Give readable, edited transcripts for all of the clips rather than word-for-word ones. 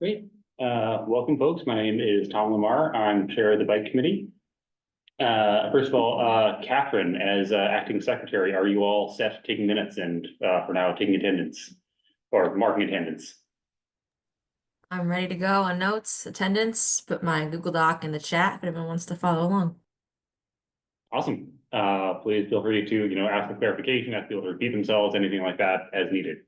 Great. Welcome, folks. My name is Tom Lamar. I'm chair of the bike committee. First of all, Catherine, as acting secretary, are you all set taking minutes and for now taking attendance or marking attendance? I'm ready to go on notes, attendance, put my Google Doc in the chat if anyone wants to follow along. Awesome. Please feel free to, ask for clarification, ask people to repeat themselves, anything like that as needed.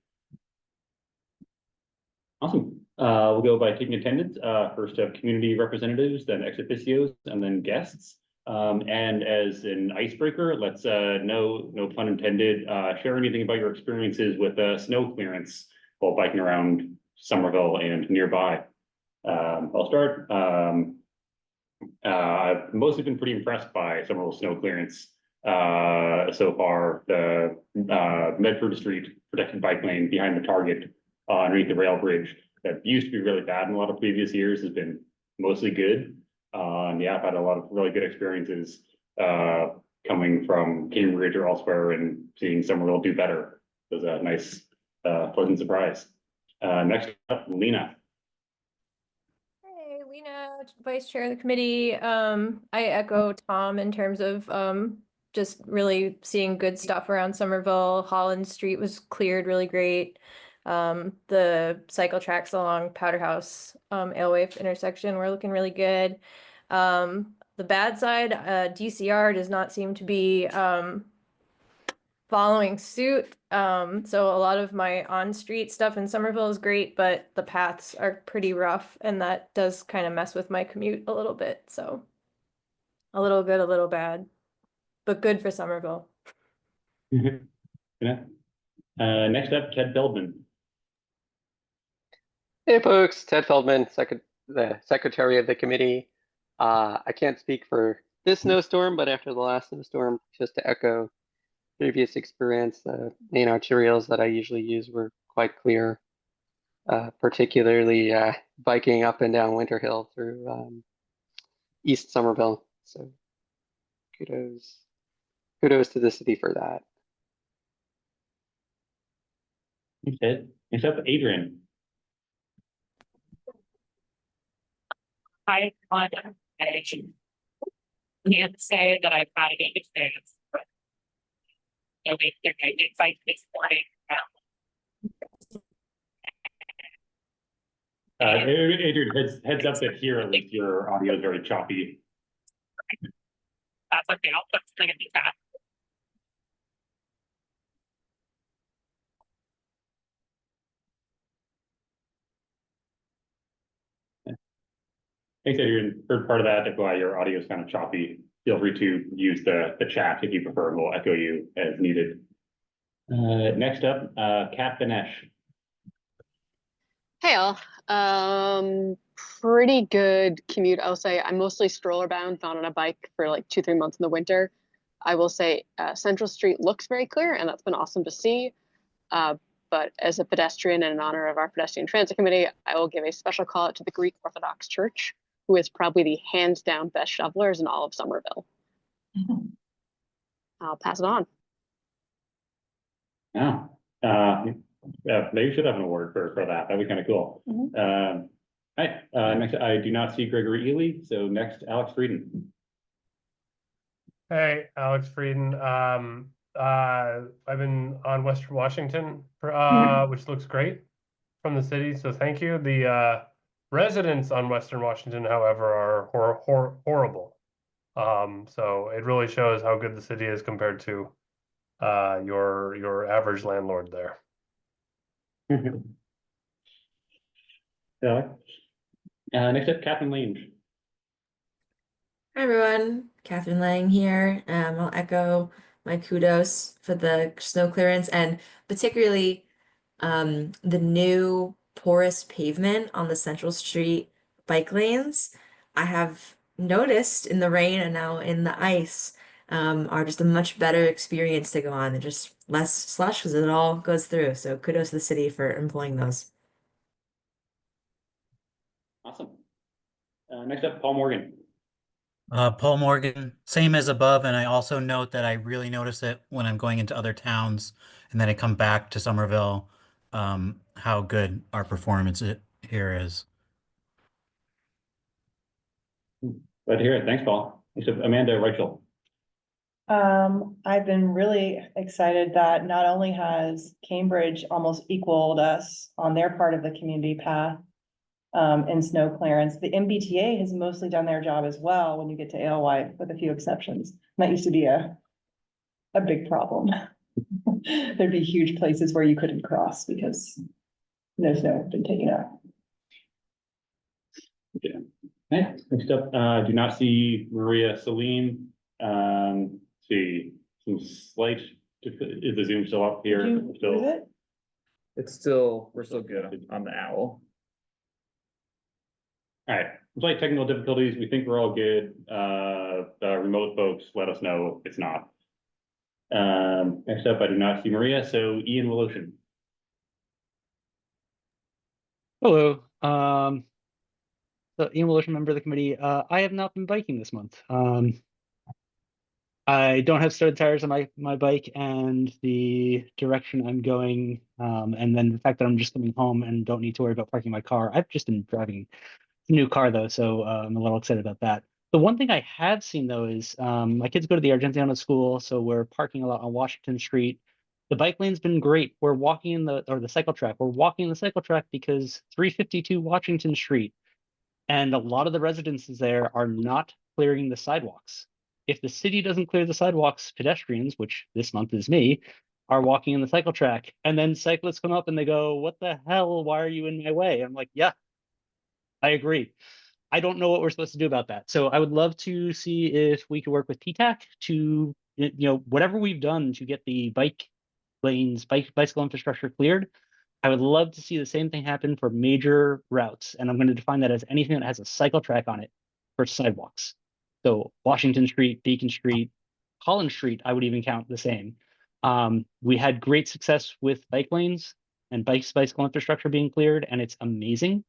Awesome. We'll go by taking attendance. First up, community representatives, then ex officios, and then guests. And as an icebreaker, let's no pun intended, share anything about your experiences with snow clearance while biking around Somerville and nearby. I'll start. I've mostly been pretty impressed by Somerville snow clearance so far. The Medford Street protected bike lane behind the Target underneath the rail bridge that used to be really bad in a lot of previous years has been mostly good. And yeah, I've had a lot of really good experiences coming from Cambridge or elsewhere and seeing Somerville do better. It was a nice, pleasant surprise. Next up, Lena. Hey, Lena, vice chair of the committee. I echo Tom in terms of just really seeing good stuff around Somerville. Holland Street was cleared really great. The cycle tracks along Powderhouse Alewife intersection were looking really good. The bad side, DCR does not seem to be following suit. So a lot of my on-street stuff in Somerville is great, but the paths are pretty rough, and that does kind of mess with my commute a little bit. So a little good, a little bad, but good for Somerville. Yeah. Next up, Ted Feldman. Hey folks, Ted Feldman, the secretary of the committee. I can't speak for this snowstorm, but after the last snowstorm, just to echo previous experience, the main arterials that I usually use were quite clear, particularly biking up and down Winter Hill through East Somerville. So kudos to the city for that. Thanks, Ted. Next up, Adrian. I want to can't say that I've had a good experience. It's like this morning. Adrian, heads up that here at least your audio is very choppy. That's okay. I'll put something in the chat. Thanks, Adrian. For part of that, if your audio is kind of choppy, feel free to use the chat if you prefer. We'll echo you as needed. Next up, Kat Benesh. Hey all. Pretty good commute. I'll say I'm mostly stroller bound, not on a bike for like 2-3 months in the winter. I will say Central Street looks very clear, and that's been awesome to see. But as a pedestrian and in honor of our pedestrian transit committee, I will give a special call out to the Greek Orthodox Church, who is probably the hands down best shovelers in all of Somerville. Mm-hmm. I'll pass it on. Yeah. Yeah, maybe we should have an award for that. That'd be kind of cool. Mm-hmm. All right. Next, I do not see Gregory Ely. So next, Alex Frieden. Hey, Alex Frieden. I've been on Western Washington, which looks great from the city. So thank you. The residents on Western Washington, however, are horrible. So it really shows how good the city is compared to your average landlord there. Yeah. Next up, Catherine Lange. Hi everyone, Catherine Lang here. I'll echo my kudos for the snow clearance and particularly the new porous pavement on the Central Street bike lanes. I have noticed in the rain and now in the ice are just a much better experience to go on. They're just less slush because it all goes through. So kudos to the city for employing those. Awesome. Next up, Paul Morgan. Paul Morgan, same as above, and I also note that I really notice it when I'm going into other towns and then I come back to Somerville, how good our performance here is. Glad to hear it. Thanks, Paul. Next up, Amanda Rachel. I've been really excited that not only has Cambridge almost equaled us on their part of the community path in snow clearance, the MBTA has mostly done their job as well when you get to Alewife, with a few exceptions. That used to be a big problem. There'd be huge places where you couldn't cross because no snow had been taken out. Yeah. Okay. Next up, do not see Maria Celine. See some slight, is the Zoom still up here? Did you Still. lose it? It's still, we're still good on the owl. All right, slight technical difficulties. We think we're all good. The remote folks, let us know if it's not. Next up, I do not see Maria, so Ian Willotion. Hello. So Ian Willotion, member of the committee. I have not been biking this month. I don't have studded tires on my bike, and the direction I'm going, and then the fact that I'm just coming home and don't need to worry about parking my car. I've just been driving a new car though, so I'm a little excited about that. The one thing I have seen though is my kids go to the Argentiano school, so we're parking a lot on Washington Street. The bike lane's been great. We're walking in the cycle track. We're walking the cycle track because 352 Washington Street and a lot of the residences there are not clearing the sidewalks. If the city doesn't clear the sidewalks, pedestrians, which this month is me, are walking in the cycle track, and then cyclists come up and they go, "What the hell? Why are you in my way?" I'm like, yeah, I agree. I don't know what we're supposed to do about that. So I would love to see if we could work with PTAC to, whatever we've done to get the bike lanes, bicycle infrastructure cleared. I would love to see the same thing happen for major routes. And I'm going to define that as anything that has a cycle track on it for sidewalks. So Washington Street, Beacon Street, Collins Street, I would even count the same. We had great success with bike lanes and bicycle infrastructure being cleared, and it's amazing,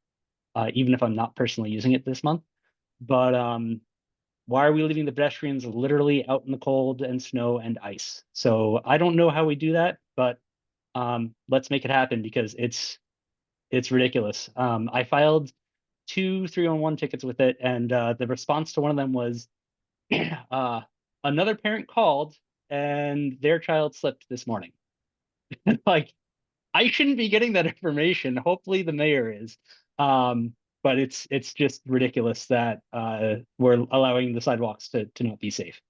even if I'm not personally using it this month. But why are we leaving the pedestrians literally out in the cold and snow and ice? So I don't know how we do that, but let's make it happen because it's ridiculous. I filed 2 3-on-1 tickets with it, and the response to one of them was another parent called and their child slipped this morning. Like, I shouldn't be getting that information. Hopefully the mayor is. But it's just ridiculous that we're allowing the sidewalks to not be safe.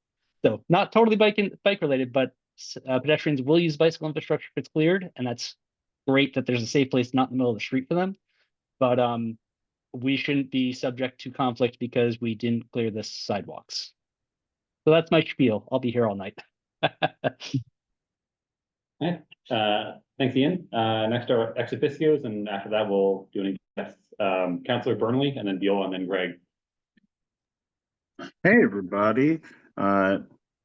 So not totally bike related, but pedestrians will use bicycle infrastructure if it's cleared, and that's great that there's a safe place not in the middle of the street for them. But we shouldn't be subject to conflict because we didn't clear the sidewalks. So that's my spiel. I'll be here all night. Okay. Thanks, Ian. Next are ex officios, and after that we'll do any guests. Councillor Burnley, and then Beal, and then Greg. Hey everybody.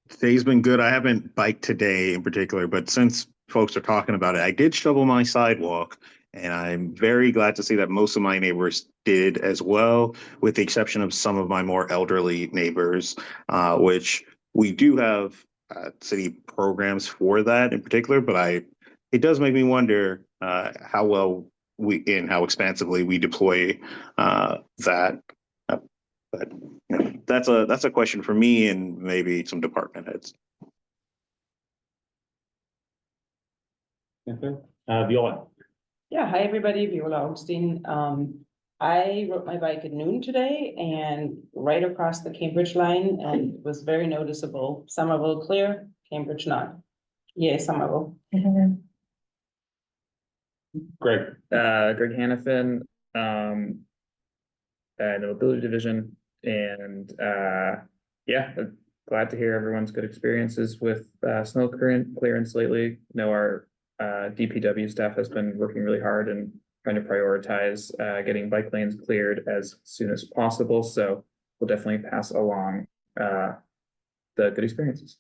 Today's been good. I haven't biked today in particular, but since folks are talking about it, I did shovel my sidewalk, and I'm very glad to see that most of my neighbors did as well, with the exception of some of my more elderly neighbors, which we do have city programs for that in particular, but it does make me wonder how well how expansively we deploy that. But that's a question for me and maybe some department heads. Viola. Yeah, hi everybody, Viola Augustine. I rode my bike at noon today and right across the Cambridge line, and it was very noticeable. Somerville clear, Cambridge not. Yeah, Somerville. Greg. Greg Hannafin, in the mobility division, and yeah, glad to hear everyone's good experiences with snow clearance lately. I know our DPW staff has been working really hard and trying to prioritize getting bike lanes cleared as soon as possible. So we'll definitely pass along the good experiences.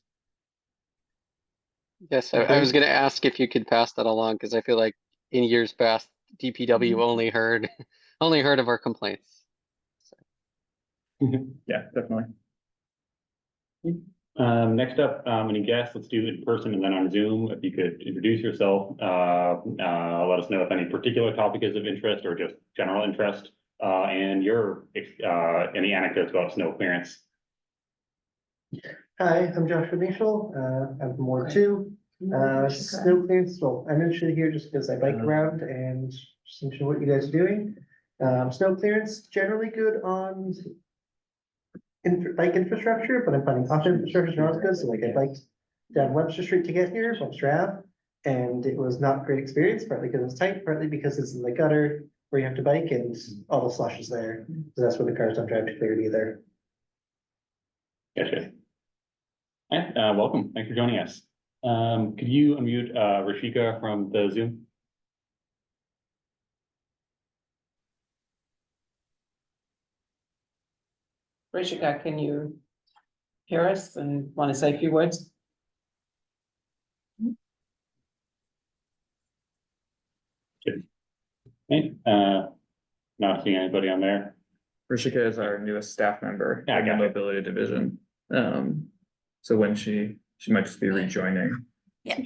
Yes, I was going to ask if you could pass that along, because I feel like in years past, DPW only heard of our complaints. Yeah, definitely. Next up, any guests? Let's do it in person and then on Zoom. If you could introduce yourself, let us know if any particular topic is of interest or just general interest. and your any anecdotes about snow clearance. Hi, I'm Joshua Mitchell. I'm from Ward 2. Snow clearance, well, I'm interested here just because I bike around and just interested in what you guys are doing. Snow clearance generally good on bike infrastructure, but I'm finding off infrastructure is not as good. So like I biked down Webster Street to get here, Webster Ave, and it was not a great experience, partly because it's tight, partly because it's in the gutter where you have to bike and all the slush is there. So that's where the cars don't drive too clear either. Gotcha. Welcome. Thanks for joining us. Could you unmute Rashika from the Zoom? Rishika, can you hear us and want to say a few words? Good. Okay, not seeing anybody on there. Rishika is our newest staff member Yeah, I in the got it. mobility division. So when she might just be rejoining. Yeah. Do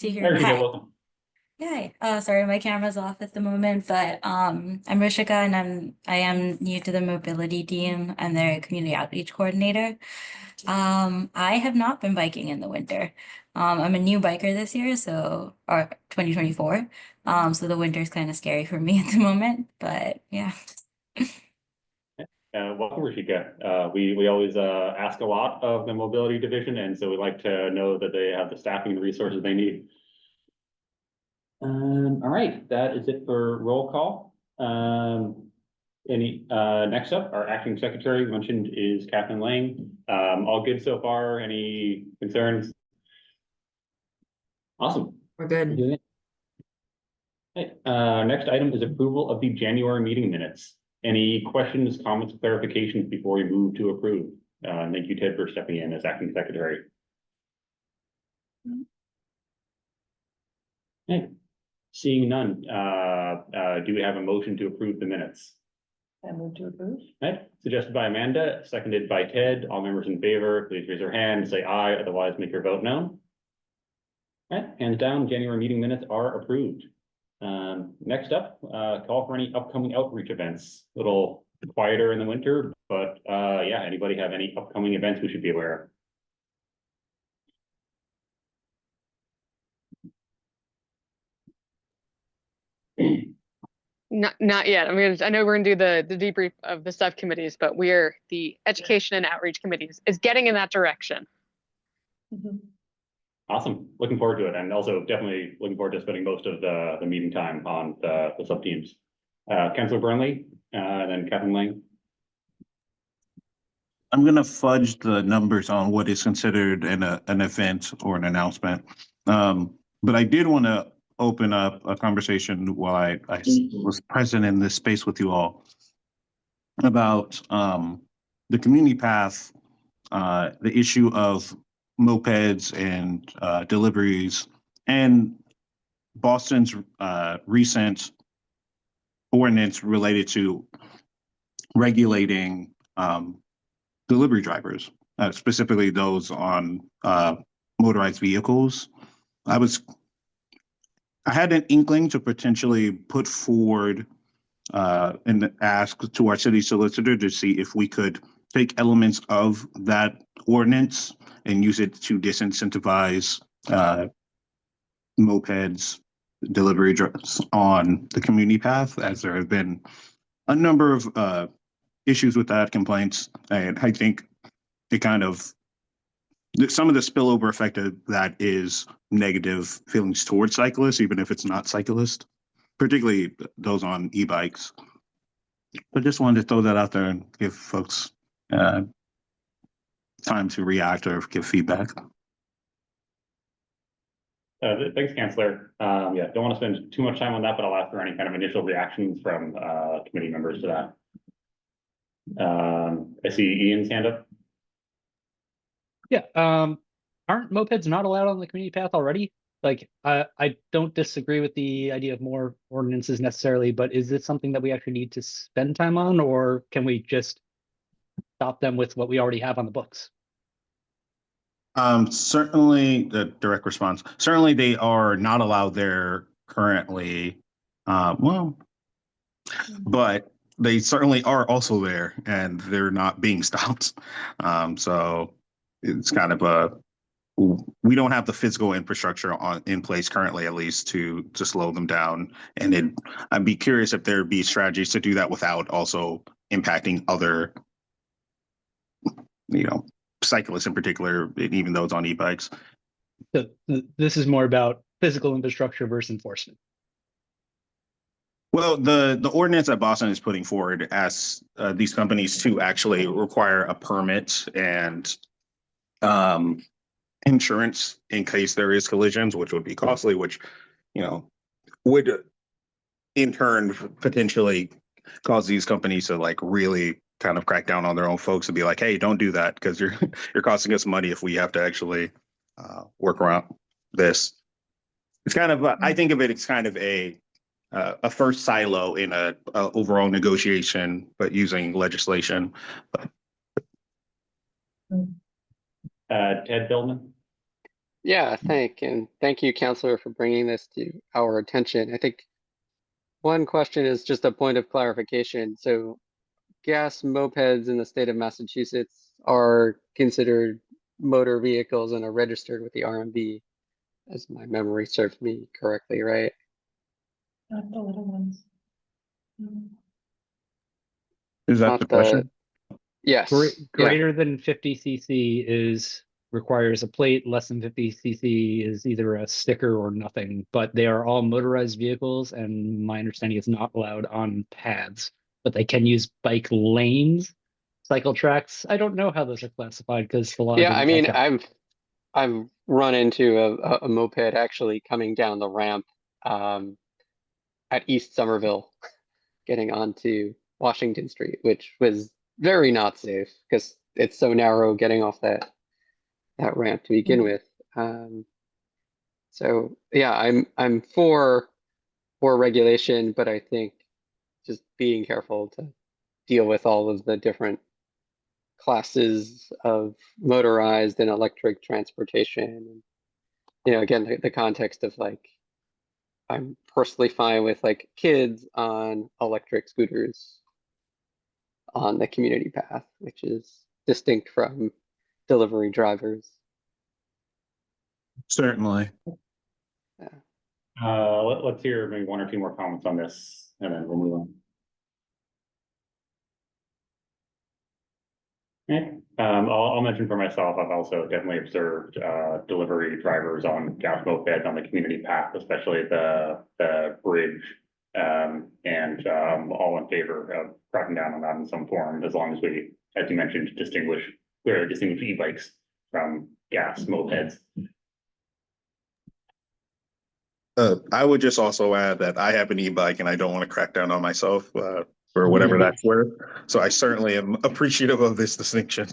you hear There me? you go, Hi. welcome. Yeah. Sorry, my camera's off at the moment, but I'm Rishika and I am new to the mobility team. I'm their community outreach coordinator. I have not been biking in the winter. I'm a new biker this year, or 2024. So the winter is kind of scary for me at the moment, but yeah. Welcome, Rashika. We always ask a lot of the mobility division, and so we like to know that they have the staffing and resources they need. All right, that is it for roll call. Next up, our acting secretary mentioned is Catherine Lang. All good so far? Any concerns? Awesome. We're good. Doing it. Okay, next item is approval of the January meeting minutes. Any questions, comments, clarifications before we move to approve? Thank you, Ted, for stepping in as acting secretary. Okay. Seeing none, do we have a motion to approve the minutes? I move to approve. Right, suggested by Amanda, seconded by Ted. All members in favor, please raise your hand and say aye, otherwise make your vote known. All right, hands down, January meeting minutes are approved. Next up, call for any upcoming outreach events. A little quieter in the winter, but yeah, anybody have any upcoming events we should be aware of? Not yet. I know we're gonna do the debrief of the subcommittees, but the education and outreach committees is getting in that direction. Awesome, looking forward to it, and also definitely looking forward to spending most of the meeting time on the sub teams. Councilor Burnley, then Captain Lang. I'm gonna fudge the numbers on what is considered an event or an announcement. But I did want to open up a conversation while I was present in this space with you all about the community path, the issue of mopeds and deliveries, and Boston's recent ordinance related to regulating delivery drivers, specifically those on motorized vehicles. I had an inkling to potentially put forward and ask to our city solicitor to see if we could take elements of that ordinance and use it to disincentivize mopeds, delivery drugs on the community path, as there have been a number of issues with that, complaints, and I think it kind of some of the spillover effect of that is negative feelings towards cyclists, even if it's not cyclists, particularly those on e-bikes. But just wanted to throw that out there and give folks time to react or give feedback. Thanks, Councillor. Yeah, don't want to spend too much time on that, but I'll ask for any kind of initial reactions from committee members to that. I see Ian's hand up. Yeah, aren't mopeds not allowed on the community path already? Like, I don't disagree with the idea of more ordinances necessarily, but is this something that we actually need to spend time on, or can we just stop them with what we already have on the books? Certainly, the direct response. Certainly, they are not allowed there currently. Well, but they certainly are also there and they're not being stopped. So it's kind of we don't have the physical infrastructure in place currently, at least to slow them down. And I'd be curious if there'd be strategies to do that without also impacting other, cyclists in particular, even those on e-bikes. So this is more about physical infrastructure versus enforcement. Well, the ordinance that Boston is putting forward asks these companies to actually require a permit and insurance in case there is collisions, which would be costly, which would in turn potentially cause these companies to like really kind of crack down on their own folks and be like, hey, don't do that because you're costing us money if we have to actually work around this. It's kind of I think of it as kind of a first silo in a overall negotiation, but using legislation. Ted Billman. Yeah, thank you, Counselor, for bringing this to our attention. I think one question is just a point of clarification. So gas mopeds in the state of Massachusetts are considered motor vehicles and are registered with the RMV, as my memory serves me correctly, right? Not the little ones. Is that Not the question? Yes. Greater than 50 cc requires a plate. Less than 50 cc is either a sticker or nothing. But they are all motorized vehicles, and my understanding is not allowed on paths. But they can use bike lanes, cycle tracks. I don't know how those are classified because the law. Yeah, I mean, didn't catch up. I've run into a moped actually coming down the ramp at East Somerville, getting onto Washington Street, which was very not safe because it's so narrow getting off that ramp to begin with. So yeah, I'm for regulation, but I think just being careful to deal with all of the different classes of motorized and electric transportation. Again, the context of like, I'm personally fine with like kids on electric scooters on the community path, which is distinct from delivery drivers. Certainly. Let's hear maybe one or two more comments on this, and then we'll move on. Okay. I'll mention for myself, I've also definitely observed delivery drivers on gas mopeds on the community path, especially the bridge, and all in favor of cracking down on that in some form, as long as we, as you mentioned, distinguish e-bikes from gas mopeds. I would just also add that I have an e-bike and I don't want to crack down on myself for whatever that's worth. So I certainly am appreciative of this distinction.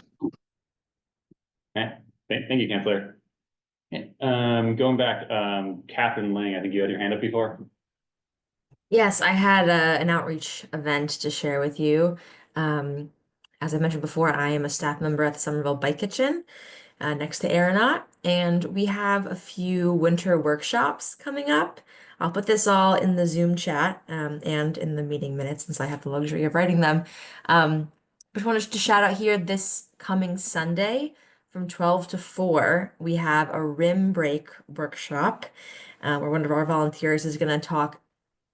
Okay. Thank you, Counselor. Going back, Catherine Lang, I think you had your hand up before. Yes, I had an outreach event to share with you. As I mentioned before, I am a staff member at the Somerville Bike Kitchen next to Aeronaut, and we have a few winter workshops coming up. I'll put this all in the Zoom chat and in the meeting minutes since I have the luxury of writing them. But wanted to shout out here this coming Sunday from 12 to 4, we have a rim brake workshop where one of our volunteers is going to talk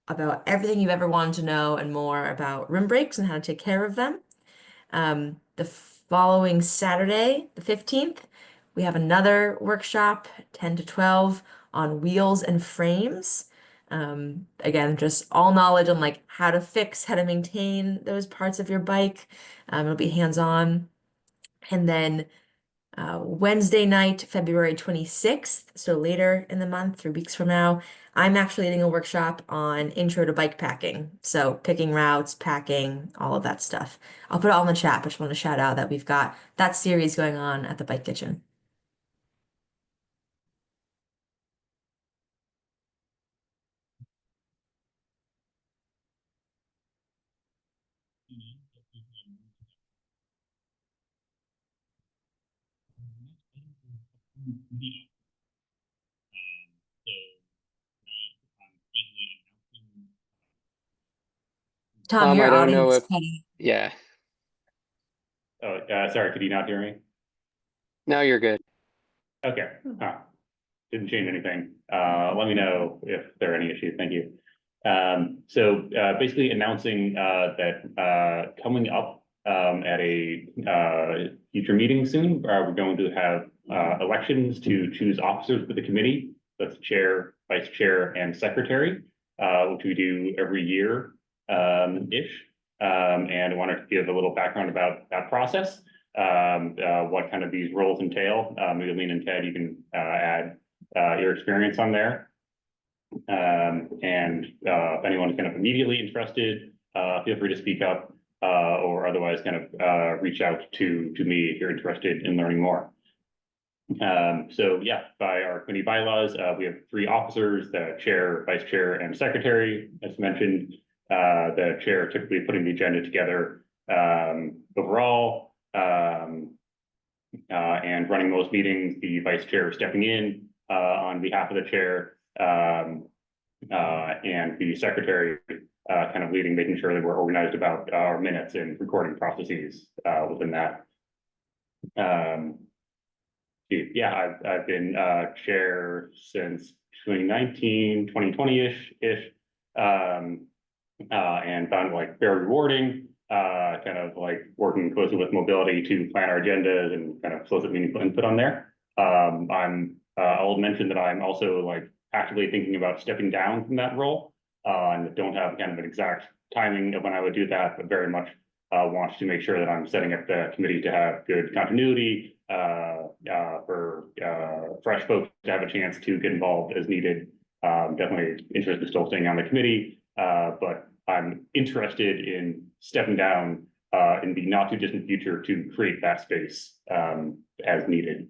about everything you've ever wanted to know and more about rim brakes and how to take care of them. The following Saturday, the 15th, we have another workshop, 10 to 12, on wheels and frames. Again, just all knowledge on like how to fix, how to maintain those parts of your bike. It'll be hands-on. And then Wednesday night, February 26th, so later in the month, 3 weeks from now, I'm actually leading a workshop on intro to bike packing. So picking routes, packing, all of that stuff. I'll put it all in the chat, but just want to shout out that we've got that series going on at the Bike Kitchen. Tom, your I don't know audio is if, cutting. yeah, Oh, sorry, could you not hear me? now you're good. Okay, didn't change anything. Let me know if there are any issues. Thank you. So basically announcing that coming up at a future meeting soon, we're going to have elections to choose officers for the committee. That's chair, vice chair, and secretary, which we do every year ish. And I wanted to give a little background about that process, what kind of these roles entail. Maybe Lena and Ted, you can add your experience on there. And if anyone's kind of immediately interested, feel free to speak up, or otherwise kind of reach out to me if you're interested in learning more. So yeah, by our committee bylaws, we have 3 officers: the chair, vice chair, and secretary. As mentioned, the chair typically putting the agenda together overall, and running most meetings, the vice chair stepping in on behalf of the chair, and the secretary kind of leading, making sure that we're organized about our minutes and recording processes within that. Yeah, I've been chair since 2019, 2020-ish, and found it like very rewarding, kind of like working closely with mobility to plan our agendas and kind of solicit meaningful input on there. I'll mention that I'm also like actively thinking about stepping down from that role, and don't have kind of an exact timing of when I would do that, but very much want to make sure that I'm setting up the committee to have good continuity, for fresh folks to have a chance to get involved as needed. Definitely interested in still staying on the committee, but I'm interested in stepping down in the not too distant future to create that space as needed.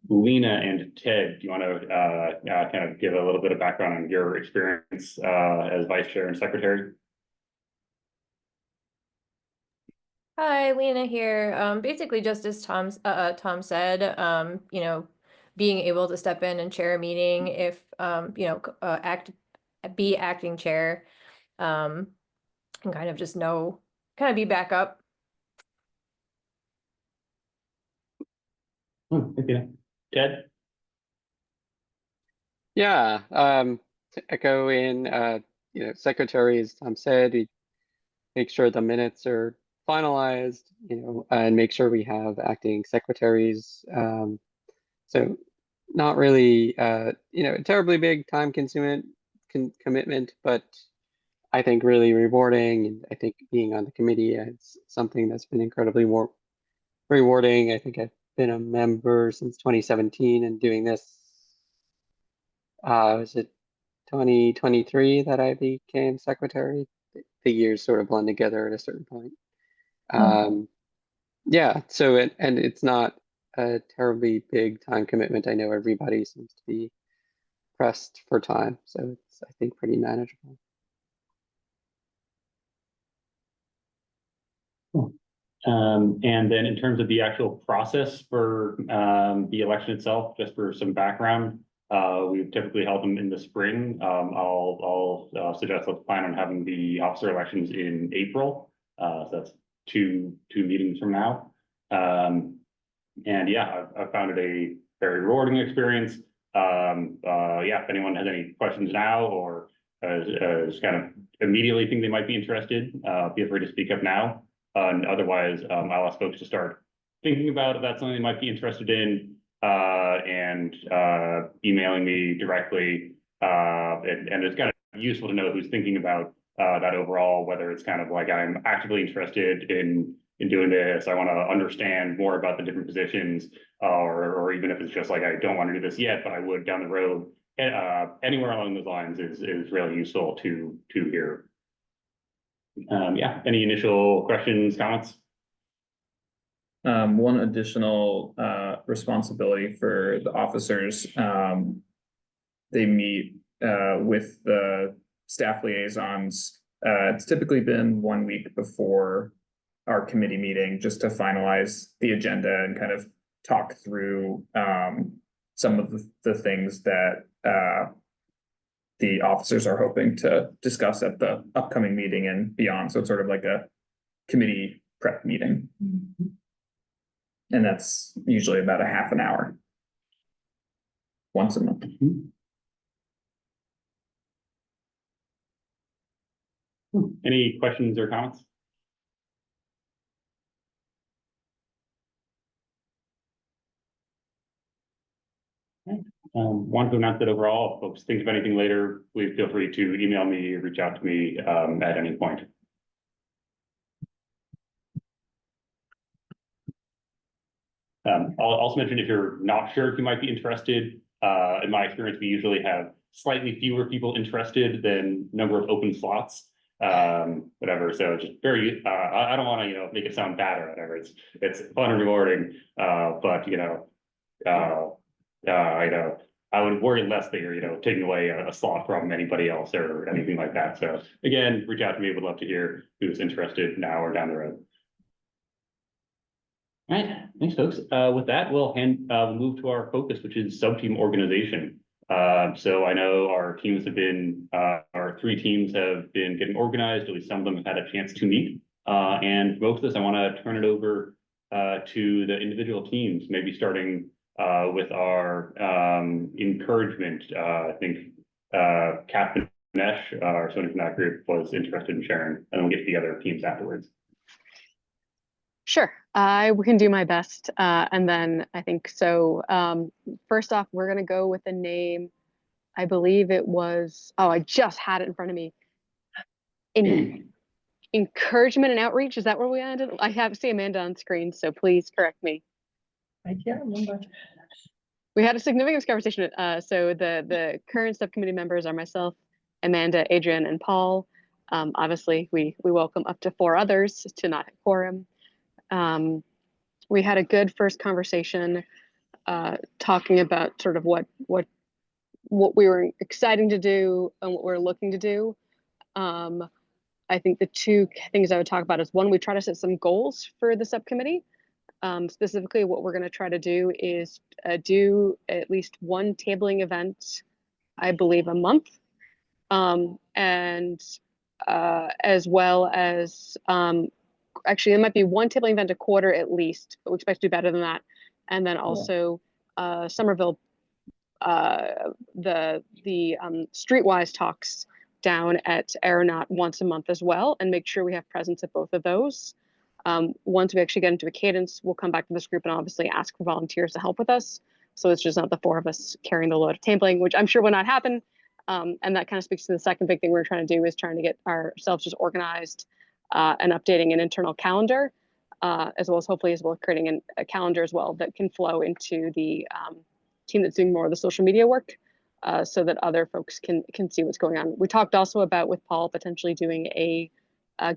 Lena and Ted, do you want to kind of give a little bit of background on your experience as vice chair and secretary? Hi, Lena here. Basically just as Tom said, you know, being able to step in and chair a meeting if, you know, be acting chair, and kind of just know, kind of be back up. Okay. Ted? Yeah, to echo in, you know, secretary, as Tom said, we make sure the minutes are finalized, you know, and make sure we have acting secretaries. So not really, you know, terribly big time commitment, but I think really rewarding. And I think being on the committee is something that's been incredibly rewarding. I think I've been a member since 2017, and doing this, was it 2023 that I became secretary? The years sort of blend together at a certain point. Yeah, so and it's not a terribly big time commitment. I know everybody seems to be pressed for time, so it's, I think, pretty manageable. Cool. And then in terms of the actual process for the election itself, just for some background, we've typically held them in the spring. I'll suggest let's plan on having the officer elections in April. So that's two meetings from now. And yeah, I've found it a very rewarding experience. Yeah, if anyone has any questions now or is kind of immediately think they might be interested, feel free to speak up now. And otherwise, I'll ask folks to start thinking about if that's something they might be interested in, and emailing me directly. And it's kind of useful to know who's thinking about that overall, whether it's kind of like I'm actively interested in doing this, I want to understand more about the different positions, or even if it's just like I don't want to do this yet, but I would down the road. Anywhere along those lines is really useful to hear. Yeah, any initial questions, comments? One additional responsibility for the officers, they meet with the staff liaisons. It's typically been 1 week before our committee meeting, just to finalize the agenda and kind of talk through some of the things that the officers are hoping to discuss at the upcoming meeting and beyond. So it's sort of like a committee prep meeting. And that's usually about a half an hour. Once a month. Any questions or comments? Want to announce that overall, if folks think of anything later, please feel free to email me, reach out to me at any point. I'll also mention if you're not sure if you might be interested, in my experience, we usually have slightly fewer people interested than number of open slots. Whatever. So just very, I don't want to, make it sound bad or whatever. It's fun and rewarding. But I would worry less that you're, taking away a slot from anybody else or anything like that. So again, reach out to me. Would love to hear who's interested now or down the road. All right, thanks, folks. With that, we'll move to our focus, which is sub-team organization. So I know our 3 teams have been getting organized. At least some of them have had a chance to meet. And most of this, I want to turn it over to the individual teams, maybe starting with our encouragement. I think Captain Nesh, or someone from that group, was interested in sharing, and then we'll get to the other teams afterwards. Sure, I can do my best. And then I think so. First off, we're going to go with the name. I believe it was, I just had it in front of me. Encouragement and outreach. Is that where we ended? I have see Amanda on screen, so please correct me. I can't remember. We had a significant conversation. So the current subcommittee members are myself, Amanda, Adrian, and Paul. Obviously, we welcome up to 4 others to not hit quorum. We had a good first conversation talking about sort of what we were exciting to do and what we're looking to do. I think the 2 things I would talk about is, one, we try to set some goals for the subcommittee. Specifically, what we're going to try to do is do at least 1 tabling event, I believe, a month, and as well as actually, it might be 1 tabling event a quarter at least, but we expect to do better than that. And then also Somerville, the streetwise talks down at Aeronaut once a month as well, and make sure we have presence at both of those. Once we actually get into a cadence, we'll come back to this group and obviously ask for volunteers to help with us. So it's just not the 4 of us carrying the load of tabling, which I'm sure will not happen. And that kind of speaks to the second big thing we're trying to do, is trying to get ourselves just organized and updating an internal calendar, as well as hopefully creating a calendar as well that can flow into the team that's doing more of the social media work, so that other folks can see what's going on. We talked also about, with Paul, potentially doing a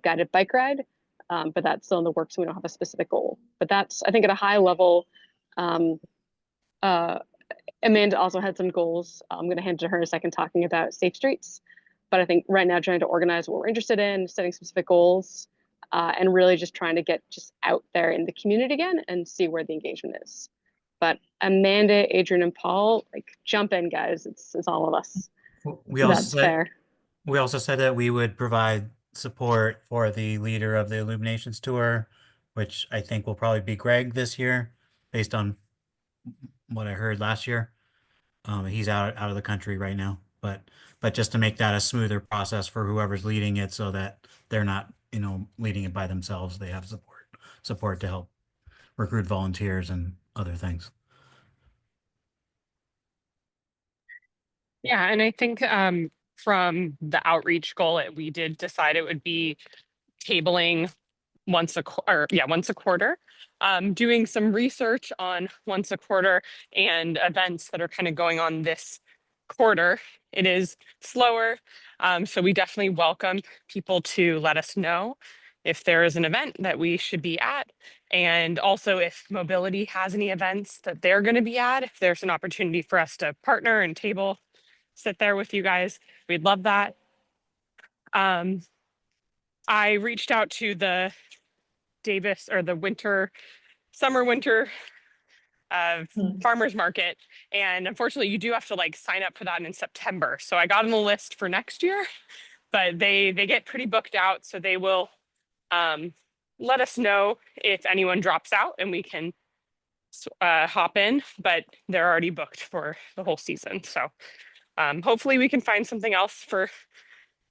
guided bike ride, but that's still in the works, so we don't have a specific goal. But that's, I think, at a high level. Amanda also had some goals. I'm going to hand it to her in a second, talking about safe streets. But I think right now, trying to organize what we're interested in, setting specific goals, and really just trying to get just out there in the community again and see where the engagement is. But Amanda, Adrian, and Paul, jump in, guys. It's all of us. That's fair. We also said that we would provide support for the leader of the Illuminations tour, which I think will probably be Greg this year, based on what I heard last year. He's out of the country right now, but just to make that a smoother process for whoever's leading it, so that they're not, leading it by themselves. They have support to help recruit volunteers and other things. Yeah, and I think from the outreach goal, we did decide it would be tabling once a quarter, doing some research on once a quarter and events that are kind of going on this quarter. It is slower, so we definitely welcome people to let us know if there is an event that we should be at, and also if Mobility has any events that they're going to be at. If there's an opportunity for us to partner and sit there with you guys, we'd love that. I reached out to the Davis, or the summer winter farmer's market. And unfortunately, you do have to like sign up for that in September. So I got on the list for next year, but they get pretty booked out. So they will let us know if anyone drops out and we can hop in, but they're already booked for the whole season. So hopefully we can find something else for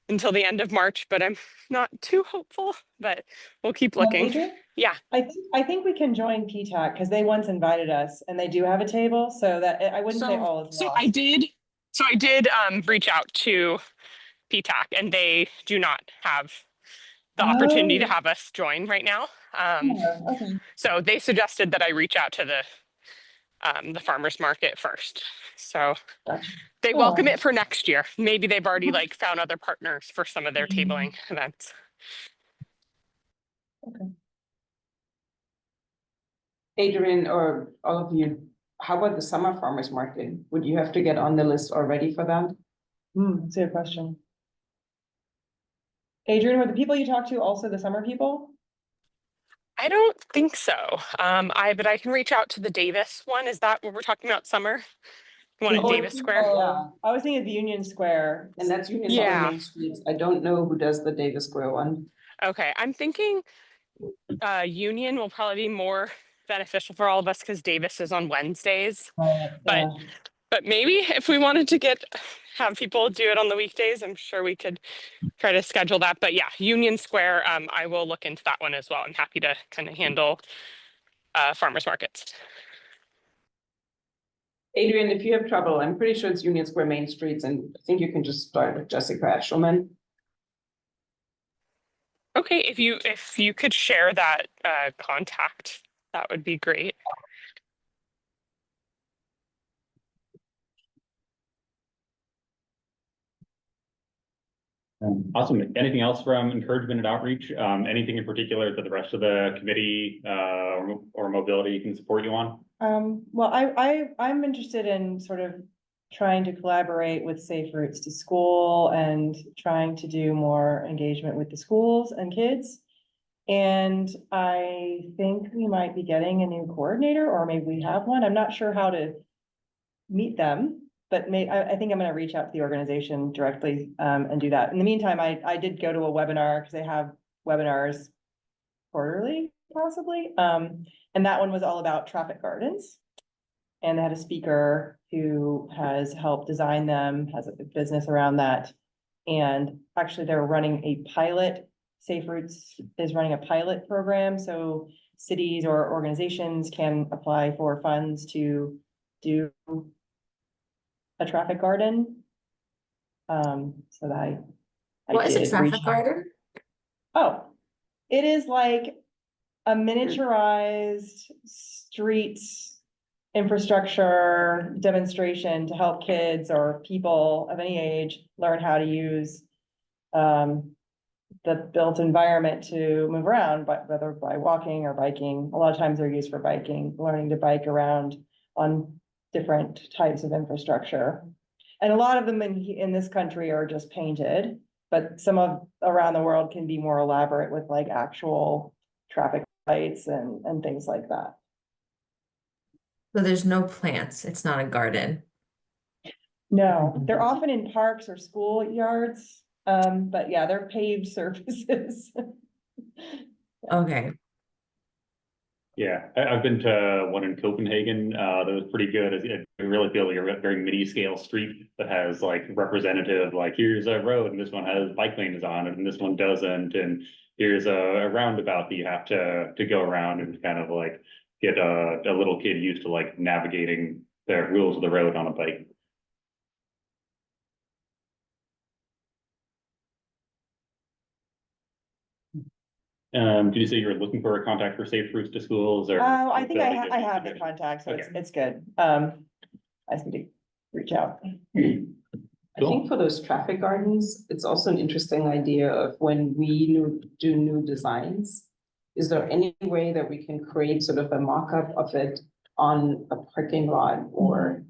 until the end of March, but I'm not too hopeful, but we'll keep looking. Adrian? Yeah. I think we can join PTAC because they once invited us and they do have a table, so that I wouldn't say all is So lost. I did reach out to PTAC and they do not have the opportunity to have us join right now. Okay. So they suggested that I reach out to the farmer's market first. So Gotcha. they Oh. welcome it for next year. Maybe they've already like found other partners for some of their tabling events. Okay. Adrian, or all of you, how about the summer farmers market? Would you have to get on the list already for that? That's a good question. Adrian, were the people you talked to also the summer people? I don't think so. But I can reach out to the Davis one. Is that what we're talking about? Summer? The one at Davis Square? Yeah. I was thinking of Union Square. And that's Union Square Main Street. I don't know who does the Davis Square one. Okay, I'm thinking Union will probably be more beneficial for all of us because Davis is on Wednesdays. But maybe if we wanted to have people do it on the weekdays, I'm sure we could try to schedule that. But yeah, Union Square, I will look into that one as well. I'm happy to kind of handle farmers markets. Adrian, if you have trouble, I'm pretty sure it's Union Square Main Streets, and I think you can just start with Jessica Eshelman. Okay, if you could share that contact, that would be great. Awesome. Anything else from encouragement and outreach? Anything in particular that the rest of the committee or mobility can support you on? Well, I'm interested in sort of trying to collaborate with Safe Routes to School and trying to do more engagement with the schools and kids. And I think we might be getting a new coordinator, or maybe we have one. I'm not sure how to meet them, but I think I'm going to reach out to the organization directly and do that. In the meantime, I did go to a webinar because they have webinars quarterly, possibly. And that one was all about traffic gardens. And they had a speaker who has helped design them, has a business around that. And actually they're running a pilot. Safe Routes is running a pilot program. So cities or organizations can apply for funds to do a traffic garden. So that What is a traffic garden? Oh, it is like a miniaturized street infrastructure demonstration to help kids or people of any age learn how to use the built environment to move around, but whether by walking or biking. A lot of times they're used for biking, learning to bike around on different types of infrastructure. And a lot of them in this country are just painted, but some of around the world can be more elaborate with like actual traffic lights and things like that. So there's no plants. It's not a garden. No, they're often in parks or schoolyards. But yeah, they're paved surfaces. Okay. Yeah, I've been to one in Copenhagen that was pretty good. I really feel like a very mini scale street that has like representative, like here's a road and this one has bike lanes on it and this one doesn't. And here's a roundabout that you have to go around and kind of like get a little kid used to like navigating the rules of the road on a bike. Did you say you were looking for a contact for Safe Routes to Schools or? Oh, I think I have the contact, so it's good. I just need to reach out. I think for those traffic gardens, it's also an interesting idea of when we do new designs. Is there any way that we can create sort of a mock-up of it on a parking lot or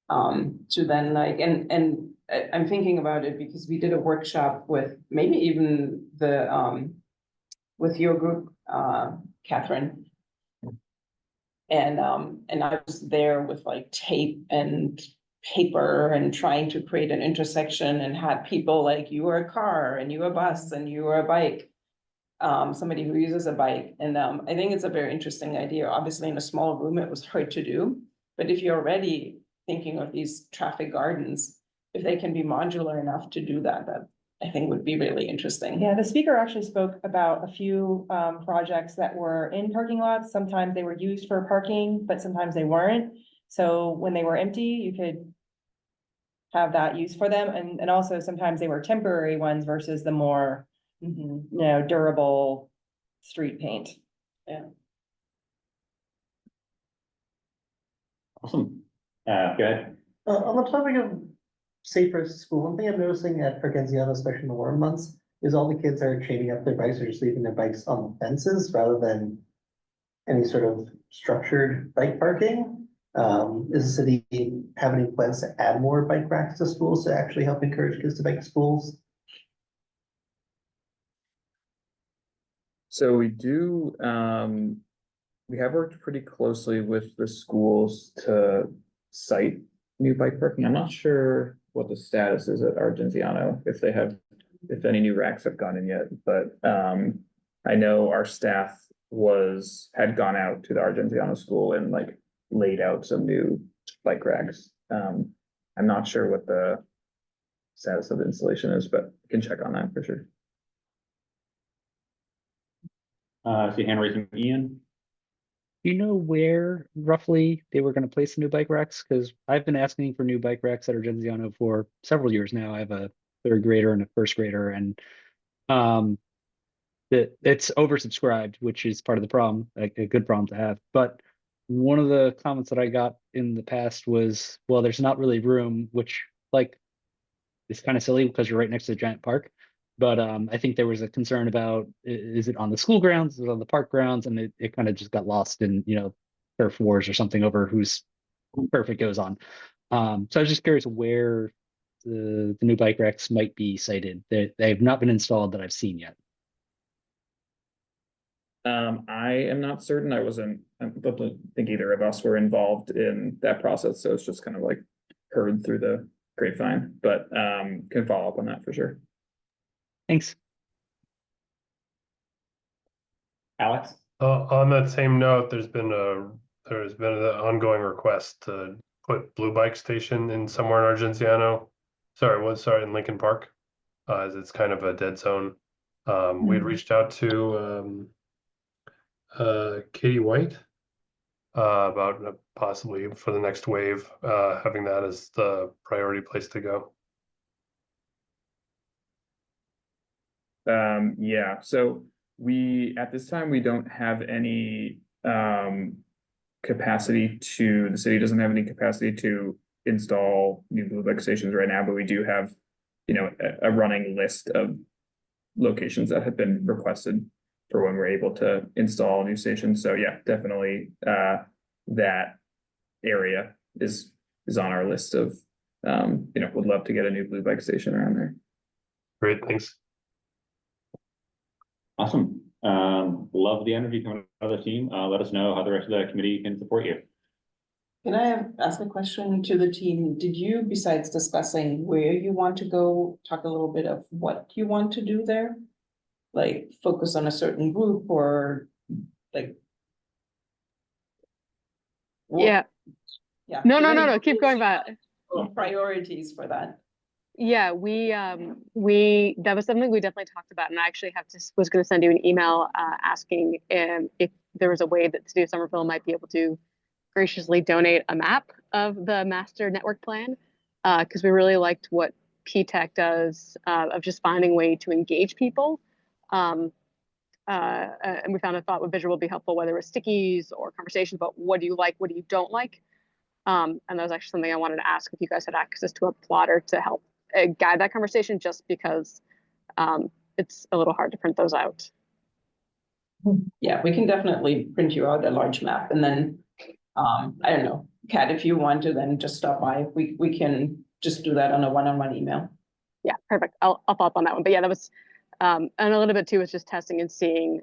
to then like, and I'm thinking about it because we did a workshop with maybe even the with your group, Catherine. And I was there with like tape and paper and trying to create an intersection and had people like, you are a car and you are a bus and you are a bike. Somebody who uses a bike. And I think it's a very interesting idea. Obviously in a small room, it was hard to do. But if you're already thinking of these traffic gardens, if they can be modular enough to do that, that I think would be really interesting. Yeah, the speaker actually spoke about a few projects that were in parking lots. Sometimes they were used for parking, but sometimes they weren't. So when they were empty, you could have that use for them. And also sometimes they were temporary ones versus the more, you know, durable street paint. Yeah. Awesome. Go ahead. On the topic of safer school, one thing I'm noticing at Pergenziano, especially in the warm months, is all the kids are chaining up their bikes or just leaving their bikes on the fences rather than any sort of structured bike parking. Does the city have any plans to add more bike racks to schools to actually help encourage kids to bike to schools? So we do, we have worked pretty closely with the schools to cite new bike parking. I'm not sure what the status is at Argenziano, if they have, if any new racks have gone in yet, but I know our staff had gone out to the Argenziano school and like laid out some new bike racks. I'm not sure what the status of the installation is, but I can check on that for sure. See hand raising, Ian. Do you know where roughly they were going to place the new bike racks? Because I've been asking for new bike racks at Argenziano for several years now. I have a third grader and a first grader, and it's oversubscribed, which is part of the problem, like a good problem to have. But one of the comments that I got in the past was, well, there's not really room, which like is kind of silly because you're right next to the giant park. But I think there was a concern about, is it on the school grounds, is it on the park grounds? And it kind of just got lost in, you know, turf wars or something over whose turf it goes on. So I was just curious where the new bike racks might be sited. They have not been installed that I've seen yet. I am not certain. I don't think either of us were involved in that process, so it's just kind of like heard through the grapevine, but can follow up on that for sure. Thanks. Alex? On that same note, there's been an ongoing request to put Blue Bike Station in somewhere in Argenziano. Sorry, in Lincoln Park, as it's kind of a dead zone. We'd reached out to Katie White about possibly for the next wave, having that as the priority place to go. Yeah, so at this time, we don't have any capacity the city doesn't have any capacity to install new Blue Bike stations right now, but we do have, you know, a running list of locations that have been requested for when we're able to install new stations. So yeah, definitely that area is on our list of, you know, would love to get a new Blue Bike station around there. Great, thanks. Awesome. Love the energy coming out of the team. Let us know how the rest of the committee can support you. Can I ask a question to the team? Did you, besides discussing where you want to go, talk a little bit of what you want to do there? Like focus on a certain group or like? Yeah. Yeah. No, keep going back. Priorities for that. Yeah, that was something we definitely talked about, and I actually was going to send you an email asking if there was a way that the city of Somerville might be able to graciously donate a map of the master network plan, because we really liked what PTech does of just finding a way to engage people, and we found a thought with visual would be helpful, whether it was stickies or conversations about what do you like, what do you don't like, and that was actually something I wanted to ask if you guys had access to a plotter to help guide that conversation, just because it's a little hard to print those out. Yeah, we can definitely print you out a large map, and then I don't know, Kat, if you want to then just stop by, we can just do that on a one-on-one email. Yeah, perfect. I'll follow up on that one. But yeah, that was and a little bit too was just testing and seeing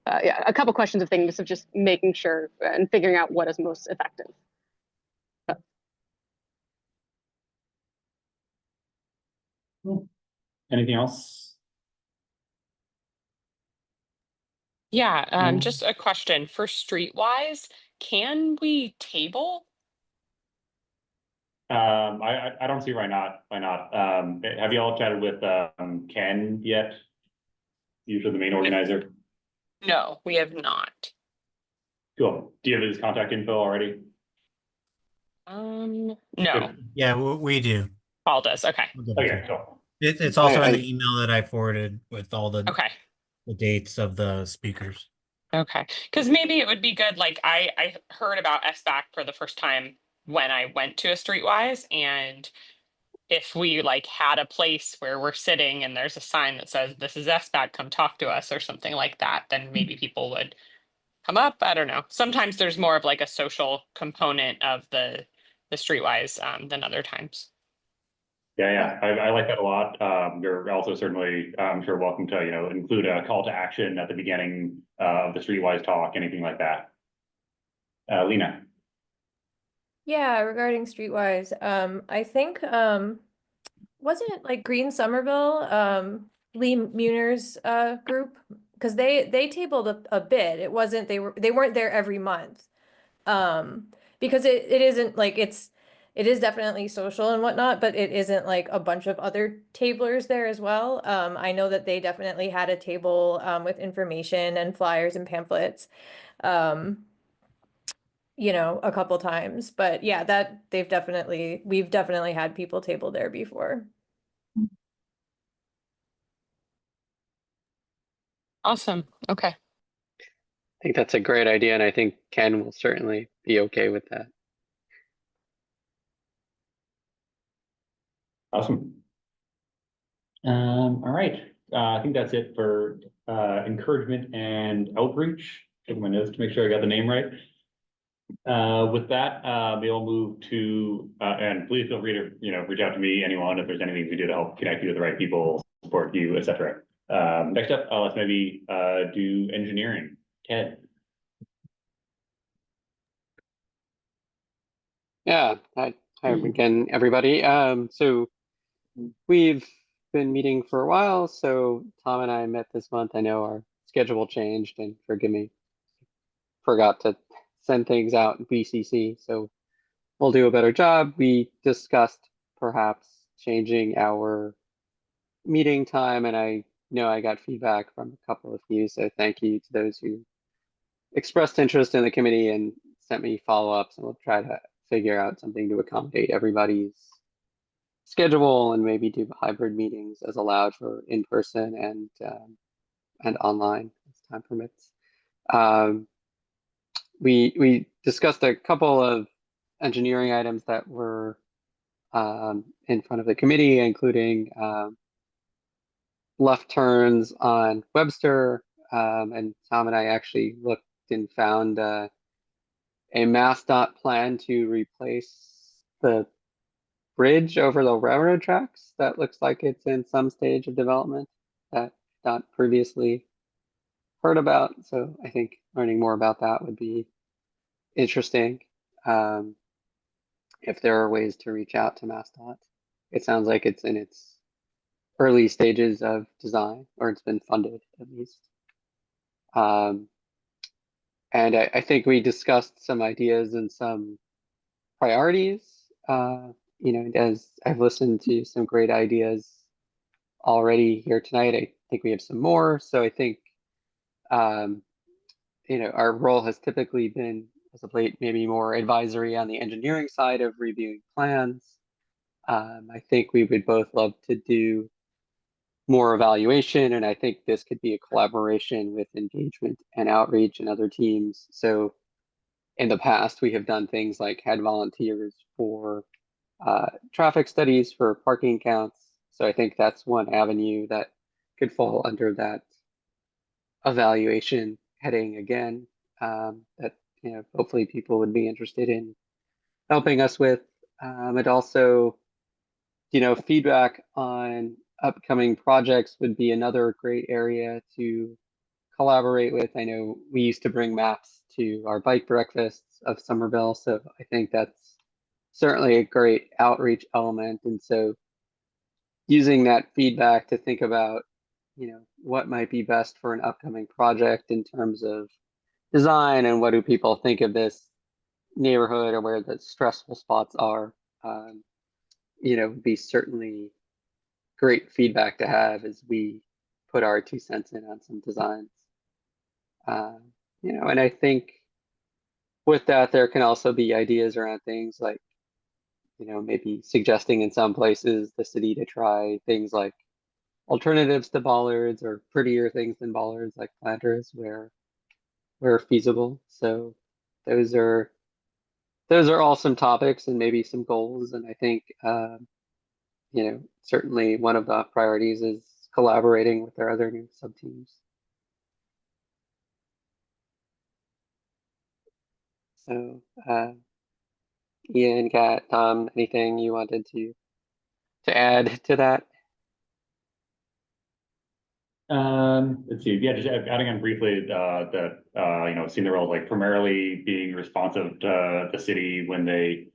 yeah, a couple questions of things of just making sure and figuring out what is most effective. Anything else? Yeah, Mm. just a question for Streetwise, can we table? I don't see why not. Why not? Have you all chatted with Ken yet? Usually the main organizer. No, we have not. Cool. Do you have his contact info already? No, Yeah, we do. Paul does, okay, We'll give it to Okay, you. cool. It's also in I- the email that I forwarded with all the okay. dates of the speakers. Okay, because maybe it would be good, like, I heard about SBAC for the first time when I went to a Streetwise, and if we like had a place where we're sitting and there's a sign that says, this is SBAC, come talk to us, or something like that, then maybe people would come up, I don't know. Sometimes there's more of like a social component of the Streetwise than other times. Yeah, I like that a lot. You're also certainly, I'm sure, welcome to, include a call to action at the beginning of the Streetwise talk, anything like that. Lena. Yeah, regarding Streetwise, I think wasn't it like Green Somerville, Lee Muner's group? Because they tabled a bit. It wasn't they weren't there every month. Because it isn't like it is definitely social and whatnot, but it isn't like a bunch of other tablers there as well. I know that they definitely had a table with information and flyers and pamphlets. A couple times, but yeah, that we've definitely had people table there before. Awesome, okay. I think that's a great idea, and I think Ken will certainly be okay with that. Awesome. All right. I think that's it for encouragement and outreach. Check my notes to make sure I got the name right. With that, we'll move to, and please feel free to, reach out to me, anyone, if there's anything we can do to help connect you with the right people, support you, etc. Next up, let's maybe do engineering. Ted. Yeah, hi again, everybody. So we've been meeting for a while, so Tom and I met this month. I know our schedule changed, and forgive me, forgot to send things out in BCC, so we'll do a better job. We discussed perhaps changing our meeting time, and I know I got feedback from a couple of you, so thank you to those who expressed interest in the committee and sent me follow-ups, and we'll try to figure out something to accommodate everybody's schedule and maybe do hybrid meetings as allowed for in-person and online as time permits. We discussed a couple of engineering items that were in front of the committee, including left turns on Webster, and Tom and I actually looked and found a MassDOT plan to replace the bridge over the railroad tracks. That looks like it's in some stage of development that not previously heard about. So I think learning more about that would be interesting. If there are ways to reach out to MassDOT, it sounds like it's in its early stages of design, or it's been funded at least. And I think we discussed some ideas and some priorities. As I've listened to some great ideas already here tonight, I think we have some more. So I think, our role has typically been, as of late, maybe more advisory on the engineering side of reviewing plans. I think we would both love to do more evaluation, and I think this could be a collaboration with engagement and outreach and other teams. So in the past, we have done things like had volunteers for traffic studies for parking counts. So I think that's one avenue that could fall under that evaluation heading again, that hopefully people would be interested in helping us with. And also, feedback on upcoming projects would be another great area to collaborate with. I know we used to bring maps to our bike breakfasts of Somerville, so I think that's certainly a great outreach element. And so using that feedback to think about, you know, what might be best for an upcoming project in terms of design and what do people think of this neighborhood or where the stressful spots are, you know, would be certainly great feedback to have as we put our 2 cents in on some designs. You know, and I think with that, there can also be ideas around things like, you know, maybe suggesting in some places the city to try things like alternatives to bollards or prettier things than bollards like planters where feasible. So those are all some topics and maybe some goals. And I think, you know, certainly one of the priorities is collaborating with our other new sub teams. So, Ian, Kat, Tom, anything you wanted to add to that? Let's see. Yeah, just adding on briefly that you know, seeing the role like primarily being responsive to the city when they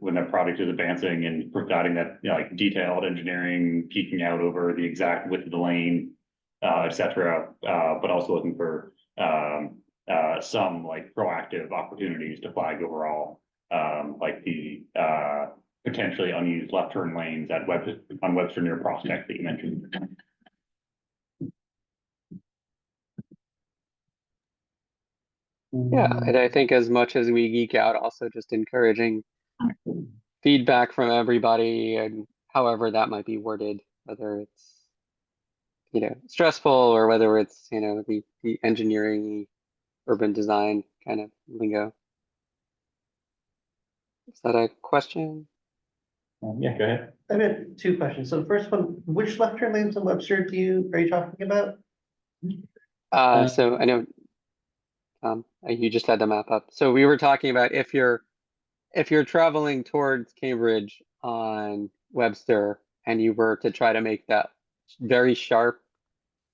when the project is advancing and providing that, you know, like detailed engineering, peeking out over the exact width of the lane, etc. But also looking for some like proactive opportunities to flag overall, like the potentially unused left turn lanes at on Webster near Prospect that you mentioned. Yeah, and I think as much as we geek out, also just encouraging feedback from everybody and however that might be worded, whether it's, you know, stressful or whether it's, you know, the engineering, urban design kind of lingo. Is that a question? Yeah, go ahead. I have 2 questions. So the first one, which left turn lanes in Webster are you talking about? So I know you just had the map up. So we were talking about if you're traveling towards Cambridge on Webster and you were to try to make that very sharp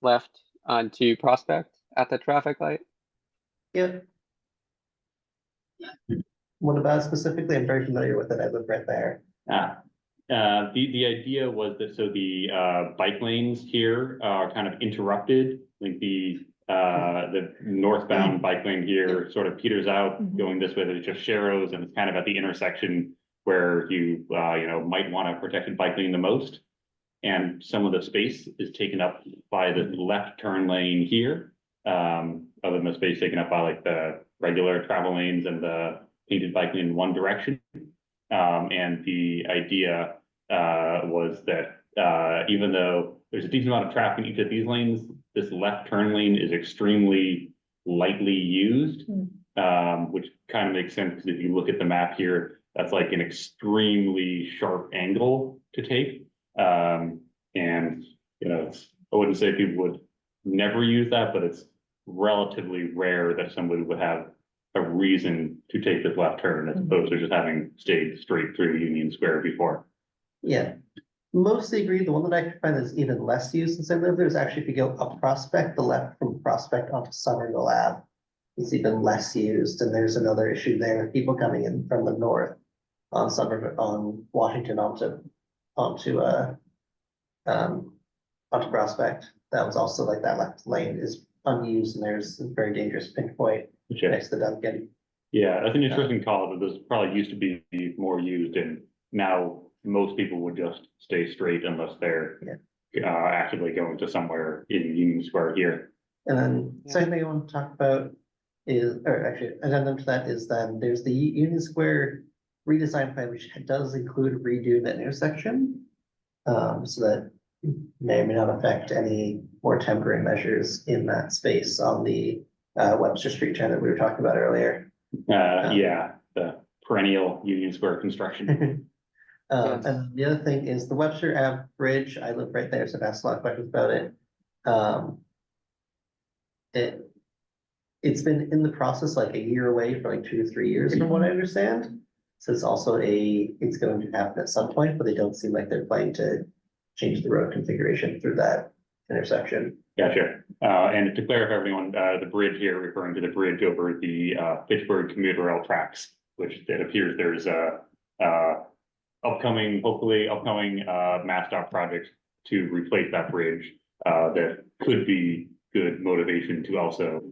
left onto Prospect at the traffic light. Yep. What about specifically? I'm very familiar with it. I live right there. The idea was that so the bike lanes here are kind of interrupted, like the northbound bike lane here sort of peters out going this way. There's just sharrows and it's kind of at the intersection where you you know, might want a protected bike lane the most. And some of the space is taken up by the left turn lane here. Other than the space taken up by like the regular travel lanes and the painted bike lane in one direction. And the idea was that even though there's a decent amount of traffic in each of these lanes, this left turn lane is extremely lightly used, which kind of makes sense because if you look at the map here, that's like an extremely sharp angle to take. And, you know, I wouldn't say people would never use that, but it's relatively rare that somebody would have a reason to take this left turn as opposed to just having stayed straight through Union Square before. Yeah, mostly agree. The one that I find is even less used since I live there is actually if you go up Prospect, the left from Prospect onto Somerville Ave is even less used. And there's another issue there with people coming in from the north on Somerville, on Washington onto Prospect. That was also like that left lane is unused and there's a very dangerous pinch point next to Duncan. Yeah, that's an interesting call, but this probably used to be more used, and now most people would just stay straight unless they're actively going to somewhere in Union Square here. And then second thing I want to talk about is, or actually addendum to that is then there's the Union Square redesign plan, which does include redo that intersection. So that may or may not affect any more temporary measures in that space on the Webster Street turn that we were talking about earlier. Yeah, the perennial Union Square construction. And the other thing is the Webster Ave Bridge. I live right there, so I've asked a lot of questions about it. It's been in the process like a year away for like 2 to 3 years, from what I understand. So it's also it's going to happen at some point, but they don't seem like they're planning to change the road configuration through that intersection. Gotcha. And to clarify everyone, the bridge here referring to the bridge over the Fitchburg commuter rail tracks, which it appears there's a hopefully upcoming MassDOT project to replace that bridge that could be good motivation to also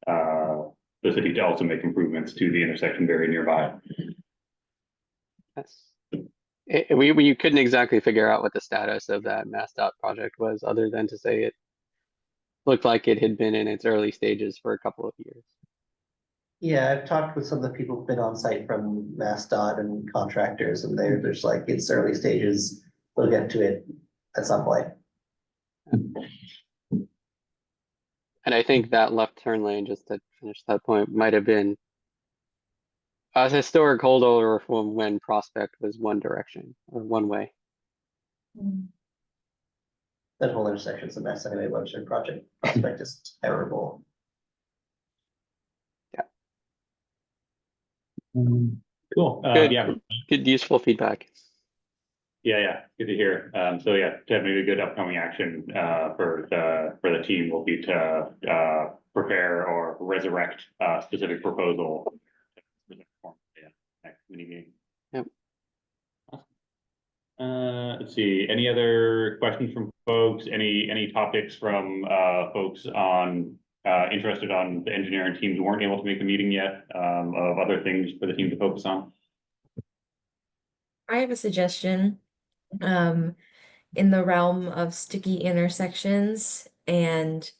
the city to also make improvements to the intersection very nearby. Yes. We couldn't exactly figure out what the status of that MassDOT project was, other than to say it looked like it had been in its early stages for a couple of years. Yeah, I've talked with some of the people who've been on site from MassDOT and contractors, and they're just like, it's early stages. We'll get to it at some point. And I think that left turn lane, just to finish that point, might have been a historic holdover from when Prospect was one direction or one way. That whole intersection's a mess anyway. Webster project prospect is terrible. Cool. Good, Yeah. good, useful feedback. Yeah, good to hear. So yeah, definitely a good upcoming action for the team will be to prepare or resurrect a specific proposal. Yeah, next meeting. Yep. Let's see. Any other questions from folks? Any topics from folks on interested on the engineering teams who weren't able to make the meeting yet of other things for the team to focus on? I have a suggestion. In the realm of sticky intersections, and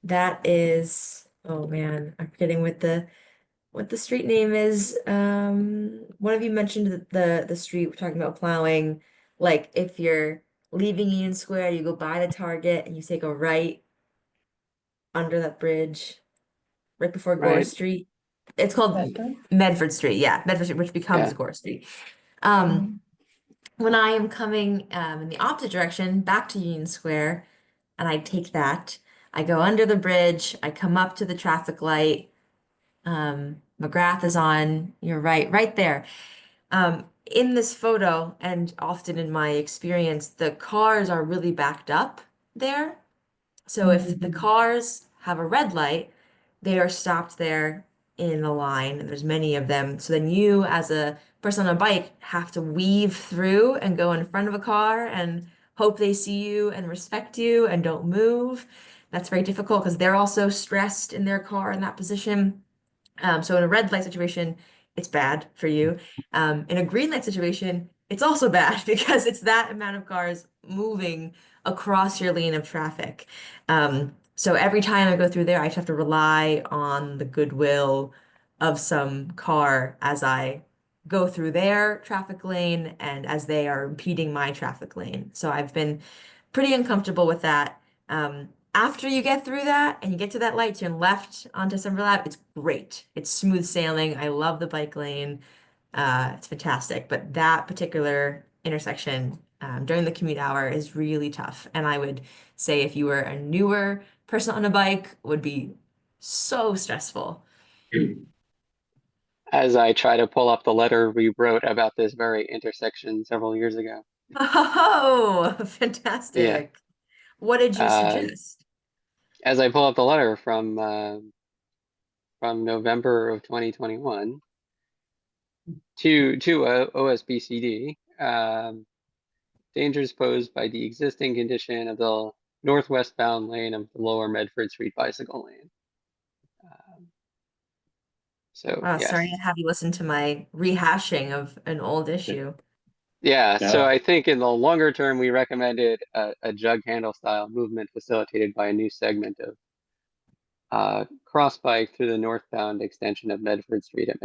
that is, oh man, I'm forgetting what the street name is. One of you mentioned the street we're talking about plowing. Like if you're leaving Union Square, you go by the Target and you take a right under that bridge, right before Gore Right. Street. It's called Medford Street, yeah, Medford Street, which becomes Yeah. Gore Street. When I am coming in the opposite direction back to Union Square, and I take that, I go under the bridge, I come up to the traffic light. McGrath is on your right there. In this photo, and often in my experience, the cars are really backed up there. So if the cars have a red light, they are stopped there in a line, and there's many of them. So then you, as a person on a bike, have to weave through and go in front of a car and hope they see you and respect you and don't move. That's very difficult because they're also stressed in their car in that position. So in a red light situation, it's bad for you. In a green light situation, it's also bad because it's that amount of cars moving across your lane of traffic. So every time I go through there, I just have to rely on the goodwill of some car as I go through their traffic lane and as they are impeding my traffic lane. So I've been pretty uncomfortable with that. After you get through that and you get to that light, turn left onto Somerville Ave, it's great. It's smooth sailing. I love the bike lane. It's fantastic. But that particular intersection during the commute hour is really tough. And I would say if you were a newer person on a bike, would be so stressful. As I try to pull up the letter we wrote about this very intersection several years ago. Oh, fantastic. What did you suggest? As I pull up the letter from November of 2021 to OSBCD, dangers posed by the existing condition of the northwestbound lane of the lower Medford Street bicycle lane. Yes. Sorry to have you listen to my rehashing of an old issue. Yeah, so I think in the longer term, we recommended a jug handle style movement facilitated by a new segment of cross bike through the northbound extension of Medford Street at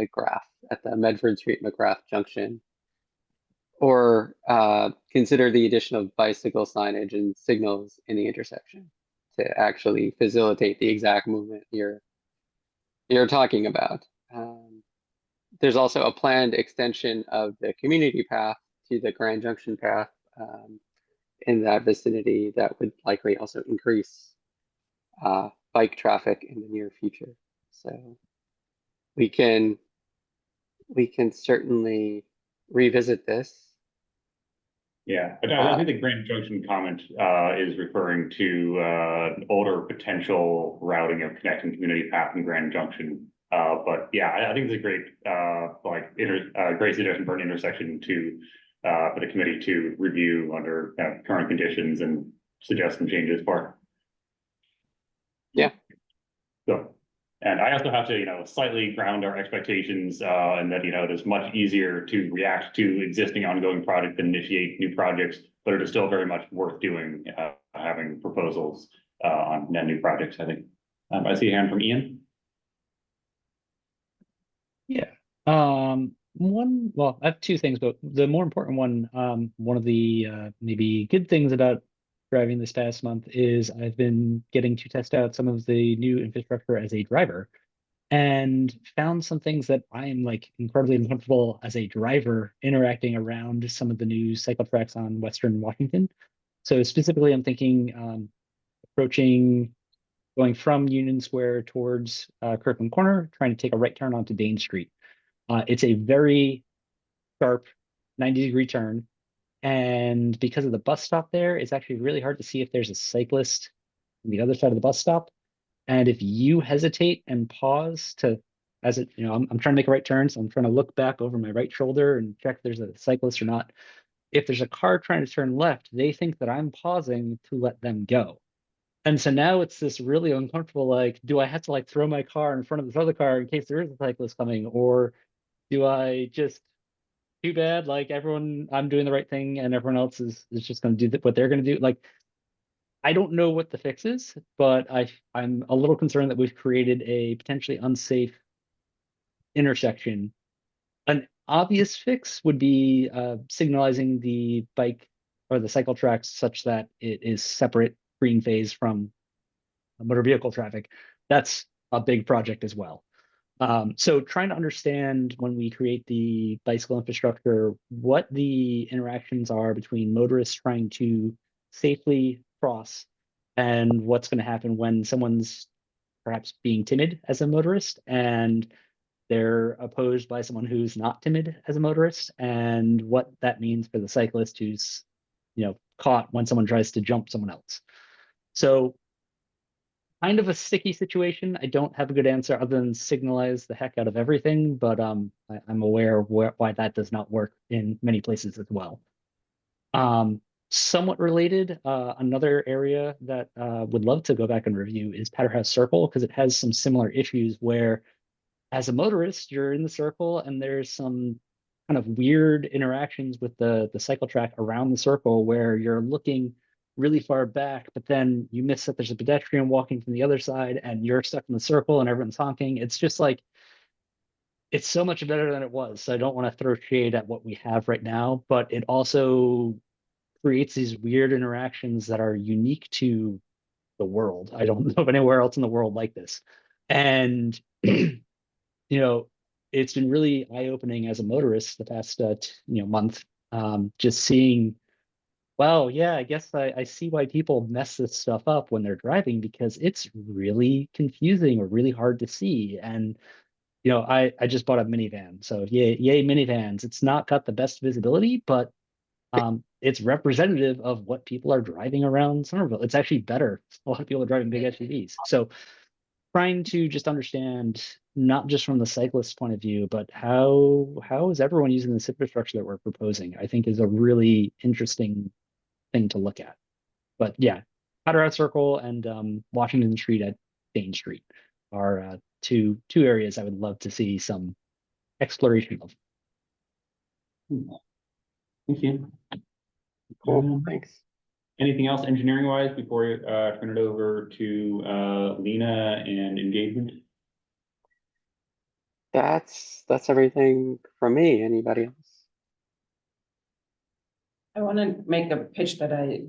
the Medford Street McGrath junction. Or consider the addition of bicycle signage and signals in the intersection to actually facilitate the exact movement you're talking about. There's also a planned extension of the community path to the Grand Junction path in that vicinity that would likely also increase bike traffic in the near future. So we can certainly revisit this Yeah, but I think the Grand Junction comment is referring to older potential routing of connecting community path and Grand Junction. But yeah, I think it's a great great suggestion for an intersection to for the committee to review under current conditions and suggest some changes for. Yeah. So, and I also have to, slightly ground our expectations, and that, it is much easier to react to existing ongoing projects than initiate new projects, but it is still very much worth doing, having proposals, on new projects, I think. I see a hand from Ian. Yeah. Well, I have two things, but the more important one, one of the maybe good things about driving this past month is I've been getting to test out some of the new infrastructure as a driver and found some things that I am like incredibly uncomfortable as a driver interacting around some of the new cycle tracks on Western Washington. So specifically, I'm thinking approaching, going from Union Square towards Kirkland Corner, trying to take a right turn onto Dane Street. It's a very sharp 90-degree turn. And because of the bus stop there, it's actually really hard to see if there's a cyclist on the other side of the bus stop. And if you hesitate and pause to, as it, I'm trying to make a right turn, so I'm trying to look back over my right shoulder and check if there's a cyclist or not. If there's a car trying to turn left, they think that I'm pausing to let them go. And so now it's this really uncomfortable, like, do I have to like throw my car in front of this other car in case there is a cyclist coming? Or do I just, too bad, like everyone, I'm doing the right thing and everyone else is just going to do what they're going to do? Like, I don't know what the fix is, but I'm a little concerned that we've created a potentially unsafe intersection. An obvious fix would be signalizing the bike or the cycle tracks such that it is separate green phase from motor vehicle traffic. That's a big project as well. So trying to understand when we create the bicycle infrastructure, what the interactions are between motorists trying to safely cross and what's going to happen when someone's perhaps being timid as a motorist and they're opposed by someone who's not timid as a motorist, and what that means for the cyclist who's, caught when someone tries to jump someone else. So kind of a sticky situation. I don't have a good answer other than signalize the heck out of everything, but I'm aware of why that does not work in many places as well. Somewhat related, another area that would love to go back and review is Powderhouse Circle, because it has some similar issues where as a motorist, you're in the circle and there's some kind of weird interactions with the cycle track around the circle where you're looking really far back, but then you miss that there's a pedestrian walking from the other side and you're stuck in the circle and everyone's honking. It's just like, it's so much better than it was. So I don't want to throw shade at what we have right now, but it also creates these weird interactions that are unique to the world. I don't know of anywhere else in the world like this. And, it's been really eye-opening as a motorist the past, month, just seeing, wow, yeah, I guess I see why people mess this stuff up when they're driving, because it's really confusing or really hard to see. And, I just bought a minivan. So yay minivans. It's not got the best visibility, but it's representative of what people are driving around Somerville. It's actually better. A lot of people are driving big SUVs. So trying to just understand, not just from the cyclist point of view, but how is everyone using this infrastructure that we're proposing, I think is a really interesting thing to look at. But yeah, Powderhouse Circle and Washington Street at Dane Street are two areas I would love to see some exploration of. Thank you. Cool, thanks. Anything else engineering wise before we turn it over to Lena and engagement? That's everything from me. Anybody else? I want to make a pitch that I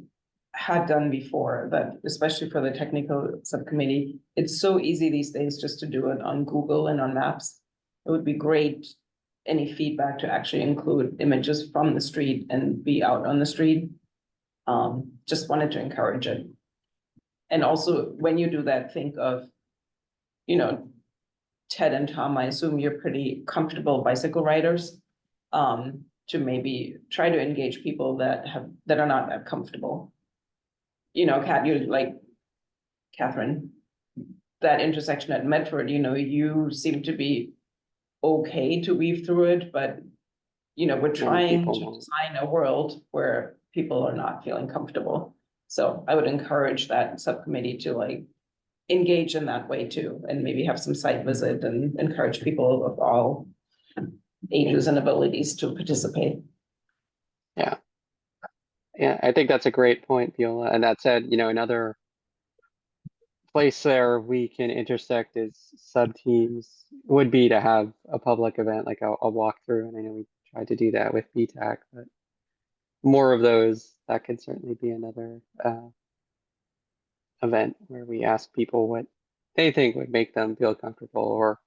had done before, that especially for the technical subcommittee, it's so easy these days just to do it on Google and on Maps. It would be great, any feedback to actually include images from the street and be out on the street. Just wanted to encourage it. And also, when you do that, think of, Ted and Tom, I assume you're pretty comfortable bicycle riders. to maybe try to engage people that are not that comfortable. You know, Catherine, that intersection at Medford, you know, you seem to be okay to weave through it, but you know, we're trying to design a world where people are not feeling comfortable. So I would encourage that subcommittee to like engage in that way too, and maybe have some site visit and encourage people of all ages and abilities to participate. Yeah. Yeah, I think that's a great point, Viola. And that said, you know, another place there we can intersect as sub-teams would be to have a public event, like a walkthrough. And I know we tried to do that with BTAC, but more of those, that could certainly be another event where we ask people what they think would make them feel comfortable, or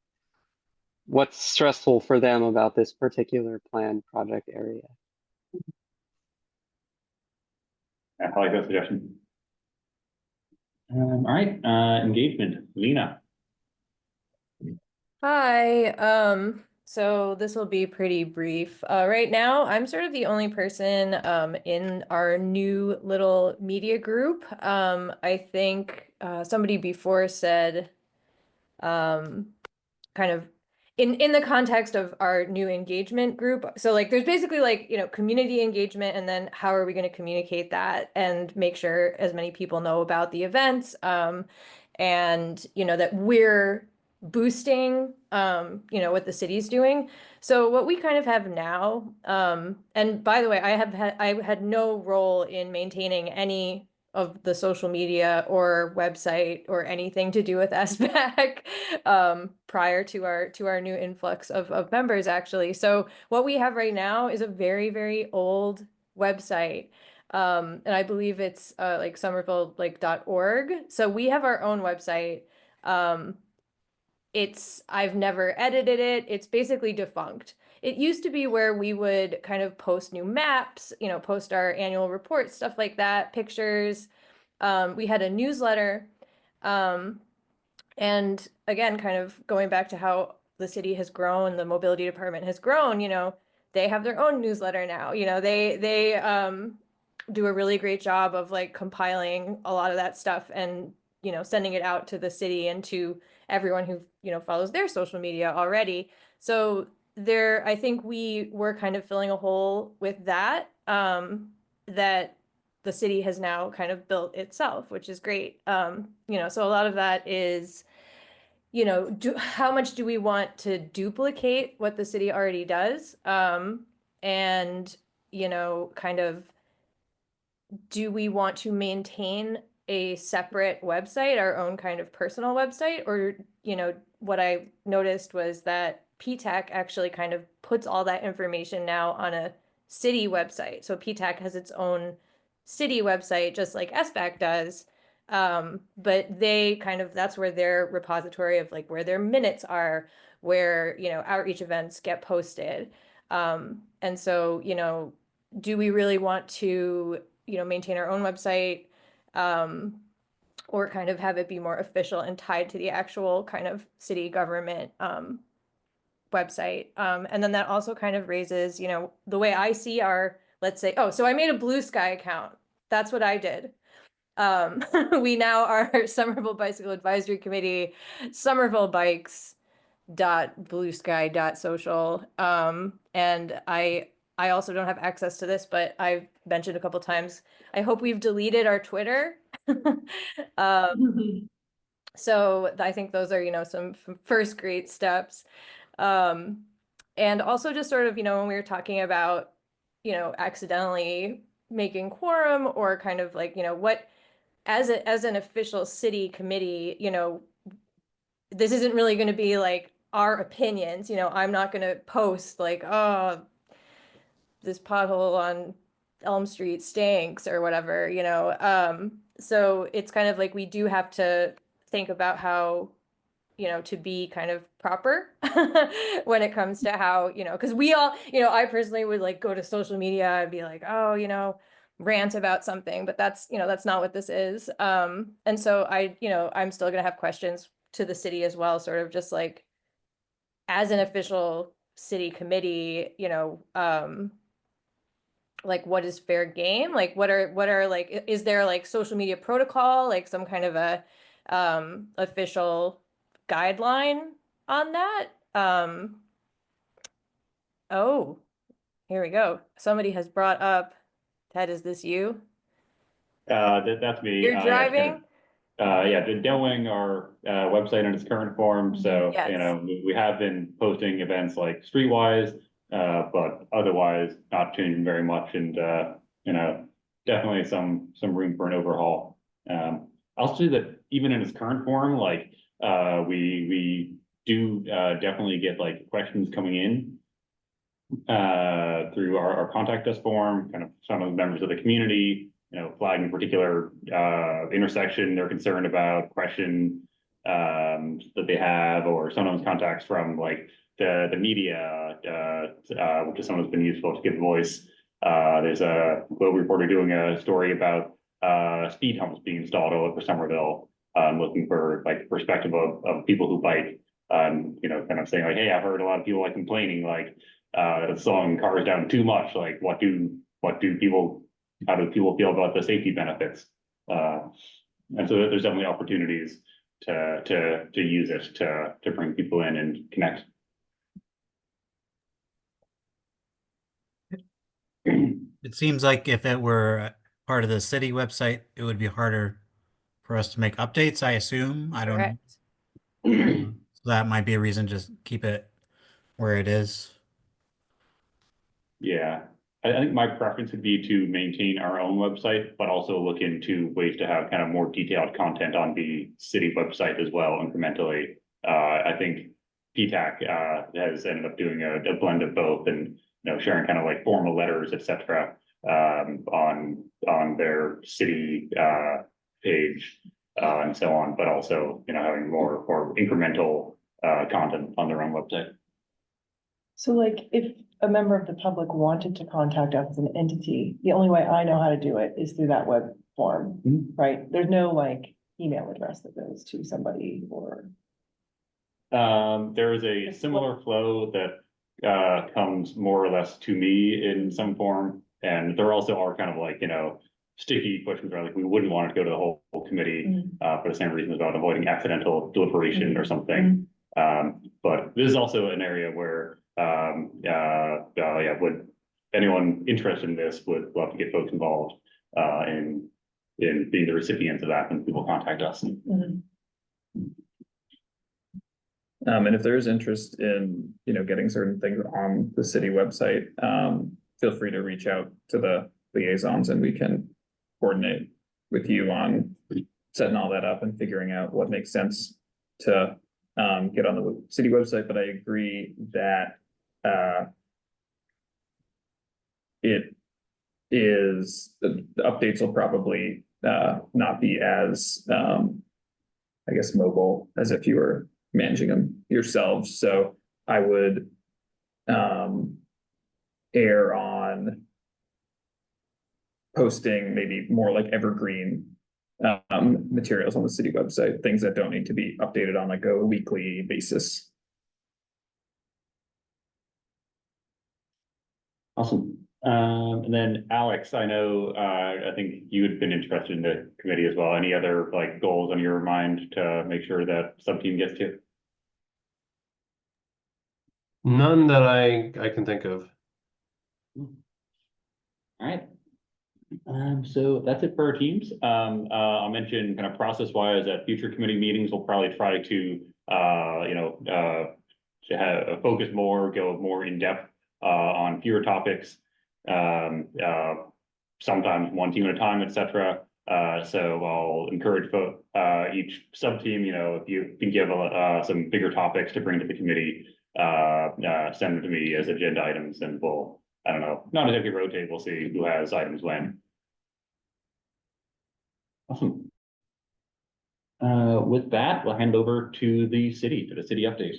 what's stressful for them about this particular planned project area. I like that suggestion. All right, engagement, Lena. Hi, so this will be pretty brief. Right now, I'm sort of the only person in our new little media group. I think somebody before said kind of in the context of our new engagement group. So like there's basically like, you know, community engagement, and then how are we going to communicate that and make sure as many people know about the events, and you know that we're boosting you know what the city's doing. So what we kind of have now, and by the way, I had no role in maintaining any of the social media or website or anything to do with SBAC prior to our new influx of members, actually. So what we have right now is a very, very old website. And I believe it's like Somerville like .org. So we have our own website. I've never edited it. It's basically defunct. It used to be where we would kind of post new maps, you know, post our annual reports, stuff like that, pictures. We had a newsletter. And again, kind of going back to how the city has grown, the mobility department has grown, you know, they have their own newsletter now. You know, they do a really great job of like compiling a lot of that stuff and, you know, sending it out to the city and to everyone who, you know, follows their social media already. So there, I think we were kind of filling a hole with that, that the city has now kind of built itself, which is great. You know, so a lot of that is, you know, how much do we want to duplicate what the city already does? And, you know, kind of, do we want to maintain a separate website, our own kind of personal website? Or, you know, what I noticed was that PTAC actually kind of puts all that information now on a city website. So PTAC has its own city website, just like SBAC does. But they kind of, that's where their repository of like where their minutes are, where, you know, outreach events get posted. And so, you know, do we really want to, you know, maintain our own website, or kind of have it be more official and tied to the actual kind of city government website? And then that also kind of raises, you know, the way I see our, let's say, oh, so I made a Blue Sky account. That's what I did. We now are Somerville Bicycle Advisory Committee, Somerville Bikes .bluesky.social. And I also don't have access to this, but I've mentioned a couple times, I hope we've deleted our Twitter. So I think those are, you know, some first great steps. And also just sort of, you know, when we were talking about, you know, accidentally making quorum, or kind of like, you know, what, as an official city committee, you know, this isn't really going to be like our opinions. You know, I'm not going to post like, oh, this pothole on Elm Street stinks or whatever, you know. So it's kind of like we do have to think about how, you know, to be kind of proper when it comes to how, you know, because we all, you know, I personally would like go to social media and be like, oh, you know, rant about something, but that's, you know, that's not what this is. And so I, you know, I'm still gonna have questions to the city as well, sort of just like as an official city committee, you know, like what is fair game? Like what are like, is there like social media protocol, like some kind of a official guideline on that? Oh, here we go. Somebody has brought up, Ted, is this you? That's me. You're Yeah, driving? yeah, demoing our website in its current form. So, Yes. we have been posting events like Streetwise, but otherwise not changing very much. And, definitely some room for an overhaul. I'll say that even in its current form, like, we do definitely get like questions coming in through our contact us form, kind of some of the members of the community, flagging a particular intersection they're concerned about, question that they have, or sometimes contacts from like the media, which is sometimes been useful to give voice. There's a Globe reporter doing a story about speed humps being installed all over Somerville, looking for like perspective of people who bike, kind of saying like, hey, I've heard a lot of people like complaining like slowing cars down too much. Like, how do people feel about the safety benefits? And so there's definitely opportunities to use it to bring people in and connect. It seems like if it were part of the city website, it would be harder for us to make updates, I assume. I don't know. Correct. So that might be a reason to just keep it where it is. Yeah, I think my preference would be to maintain our own website, but also look into ways to have kind of more detailed content on the city website as well incrementally. I think PTAC has ended up doing a blend of both, and sharing kind of like formal letters, etc., on their city page and so on, but also having more incremental content on their own website. So like if a member of the public wanted to contact us as an entity, the only way I know how to do it is through that web form, right? There's no like email address that goes to somebody or. There is a similar flow that comes more or less to me in some form. And there also are kind of like, sticky questions where like we wouldn't want it to go to the whole committee for the same reasons about avoiding accidental deliberation or something. But this is also an area where would anyone interested in this would love to get folks involved in being the recipients of that when people contact us. And if there is interest in, getting certain things on the city website, feel free to reach out to the liaisons and we can coordinate with you on setting all that up and figuring out what makes sense to get on the city website. But I agree that it is, the updates will probably not be as, I guess, mobile as if you were managing them yourselves. So I would err on posting maybe more like evergreen materials on the city website, things that don't need to be updated on like a weekly basis. Awesome. And then Alex, I know, I think you had been interested in the committee as well. Any other like goals on your mind to make sure that sub team gets to? None that I can think of. All right. So that's it for our teams. I'll mention kind of process wise at future committee meetings, we'll probably try to, to have focus more, go more in depth on fewer topics. Sometimes one team at a time, etc. So I'll encourage each sub team, if you can give some bigger topics to bring to the committee, send them to me as agenda items, and we'll, I don't know, not exactly rotate. We'll see who has items when. Awesome. With that, we'll hand over to the city update.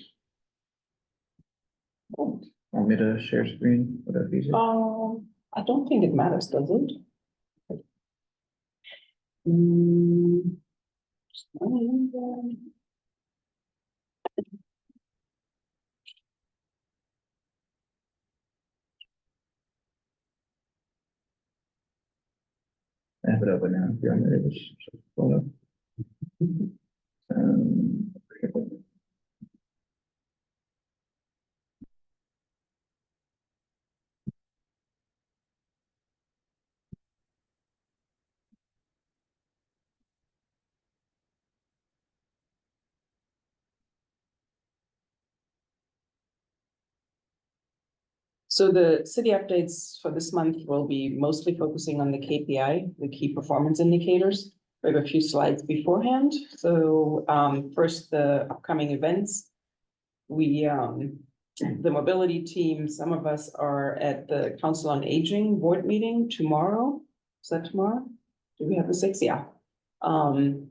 Want me to share screen? Whatever easier. I don't think it matters, does it? I have it open now. If you're on there, just pull it up. Okay. So the city updates for this month will be mostly focusing on the KPI, the key performance indicators. We have a few slides beforehand. So first, the upcoming events. We the mobility team, some of us are at the Council on Aging board meeting tomorrow. Is that tomorrow? Do we have the 6th? Yeah. And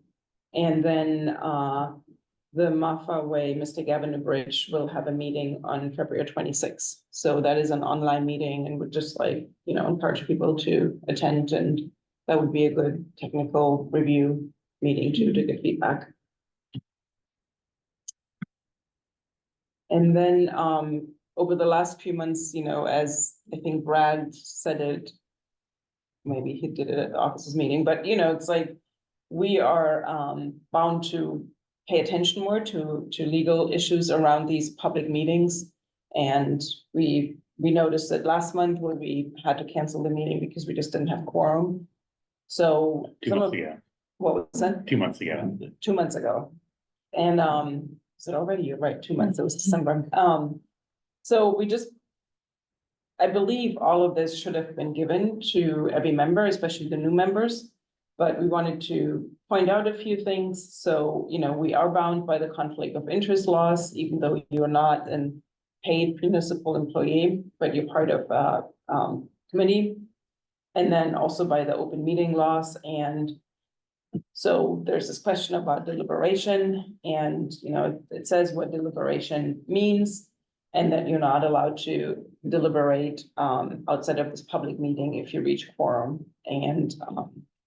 then the Mafa Way, Mr. Gavin Bridge will have a meeting on February 26th. So that is an online meeting and would just like, you know, encourage people to attend, and that would be a good technical review meeting too, to get feedback. And then over the last few months, you know, as I think Brad said it, maybe he did it at the office's meeting, but you know, it's like we are bound to pay attention more to legal issues around these public meetings. And we noticed that last month where we had to cancel the meeting because we just didn't have quorum. So 2 months ago. What was that? 2 months ago. 2 months ago. And is it already? You're right, 2 months, it was December. So we just, I believe all of this should have been given to every member, especially the new members. But we wanted to point out a few things. So, you know, we are bound by the conflict of interest laws, even though you're not an paid municipal employee, but you're part of a committee. And then also by the open meeting laws. And so there's this question about deliberation, and, you know, it says what deliberation means, and that you're not allowed to deliberate outside of this public meeting if you reach quorum. And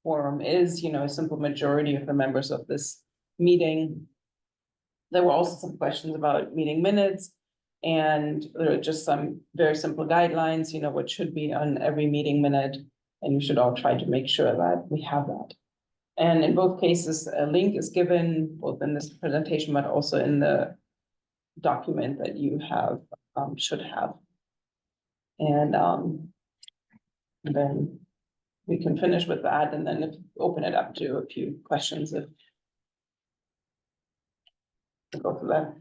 quorum is, you know, a simple majority of the members of this meeting. There were also some questions about meeting minutes, and there are just some very simple guidelines, you know, what should be on every meeting minute, and you should all try to make sure that we have that. And in both cases, a link is given both in this presentation, but also in the document that you have, should have. And then we can finish with that, and then open it up to a few questions if to go for that.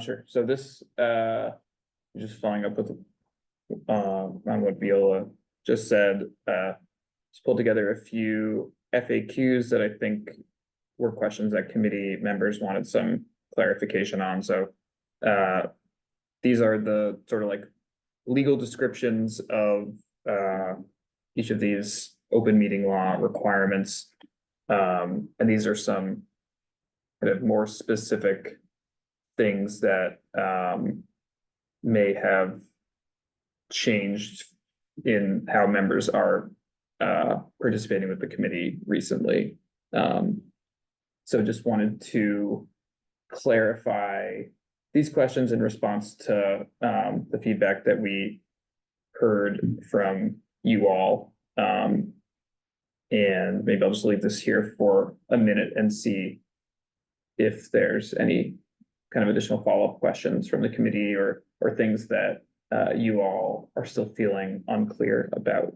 Sure. So this, just following up with, on what Viola just said, just pulled together a few FAQs that I think were questions that committee members wanted some clarification on. So, these are the sort of like legal descriptions of, each of these open meeting law requirements. And these are some kind of more specific things that may have changed in how members are participating with the committee recently. So just wanted to clarify these questions in response to the feedback that we heard from you all. And maybe I'll just leave this here for a minute and see if there's any kind of additional follow-up questions from the committee or things that you all are still feeling unclear about.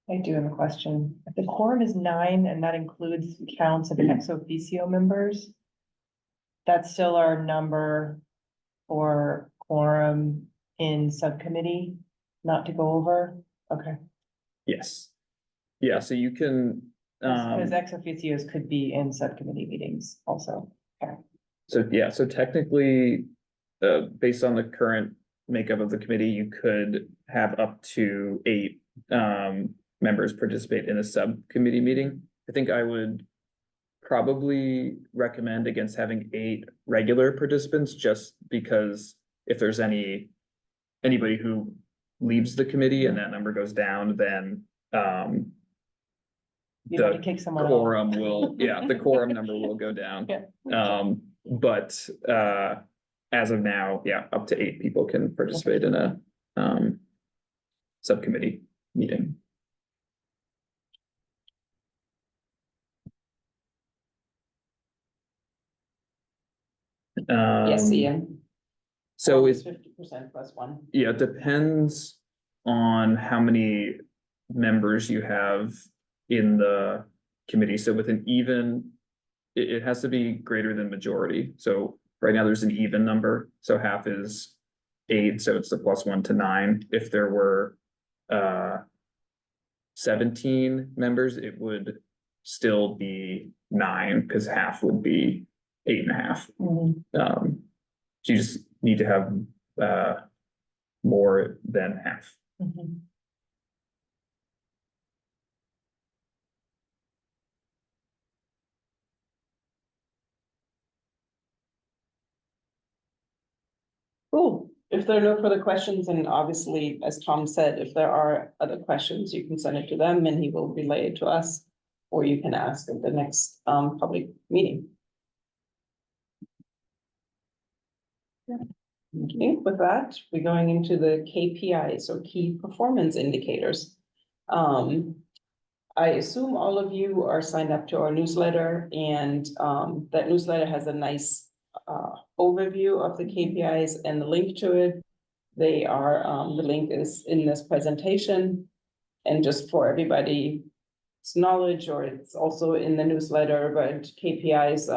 I do have a question. If the quorum is 9 and that includes counts of ex officio members, that's still our number for quorum in subcommittee, not to go over? Okay. Yes. Yeah, so you can, Because ex officios could be in subcommittee meetings also. Okay. so yeah, so technically, based on the current makeup of the committee, you could have up to 8 members participate in a subcommittee meeting. I think I would probably recommend against having 8 regular participants, just because if there's anybody who leaves the committee and that number goes down, then You have to kick someone off. quorum will, yeah, the quorum number will go down. Yeah. But as of now, yeah, up to 8 people can participate in a subcommittee meeting. Yes, Um, Ian. So it's 50% plus 1. yeah, it depends on how many members you have in the committee. So with an even, it has to be greater than majority. So right now there's an even number. So half is 8, so it's the +1 to 9. If there were 17 members, it would still be 9 because half would be 8.5. So you just need to have more than half. Cool. If there are no further questions, and obviously, as Tom said, if there are other questions, you can send it to them and he will relay it to us, or you can ask at the next public meeting. Okay, with that, we're going into the KPIs, or key performance indicators. I assume all of you are signed up to our newsletter, and that newsletter has a nice overview of the KPIs and the link to it. They are, the link is in this presentation, and just for everybody's knowledge, or it's also in the newsletter, but KPIs,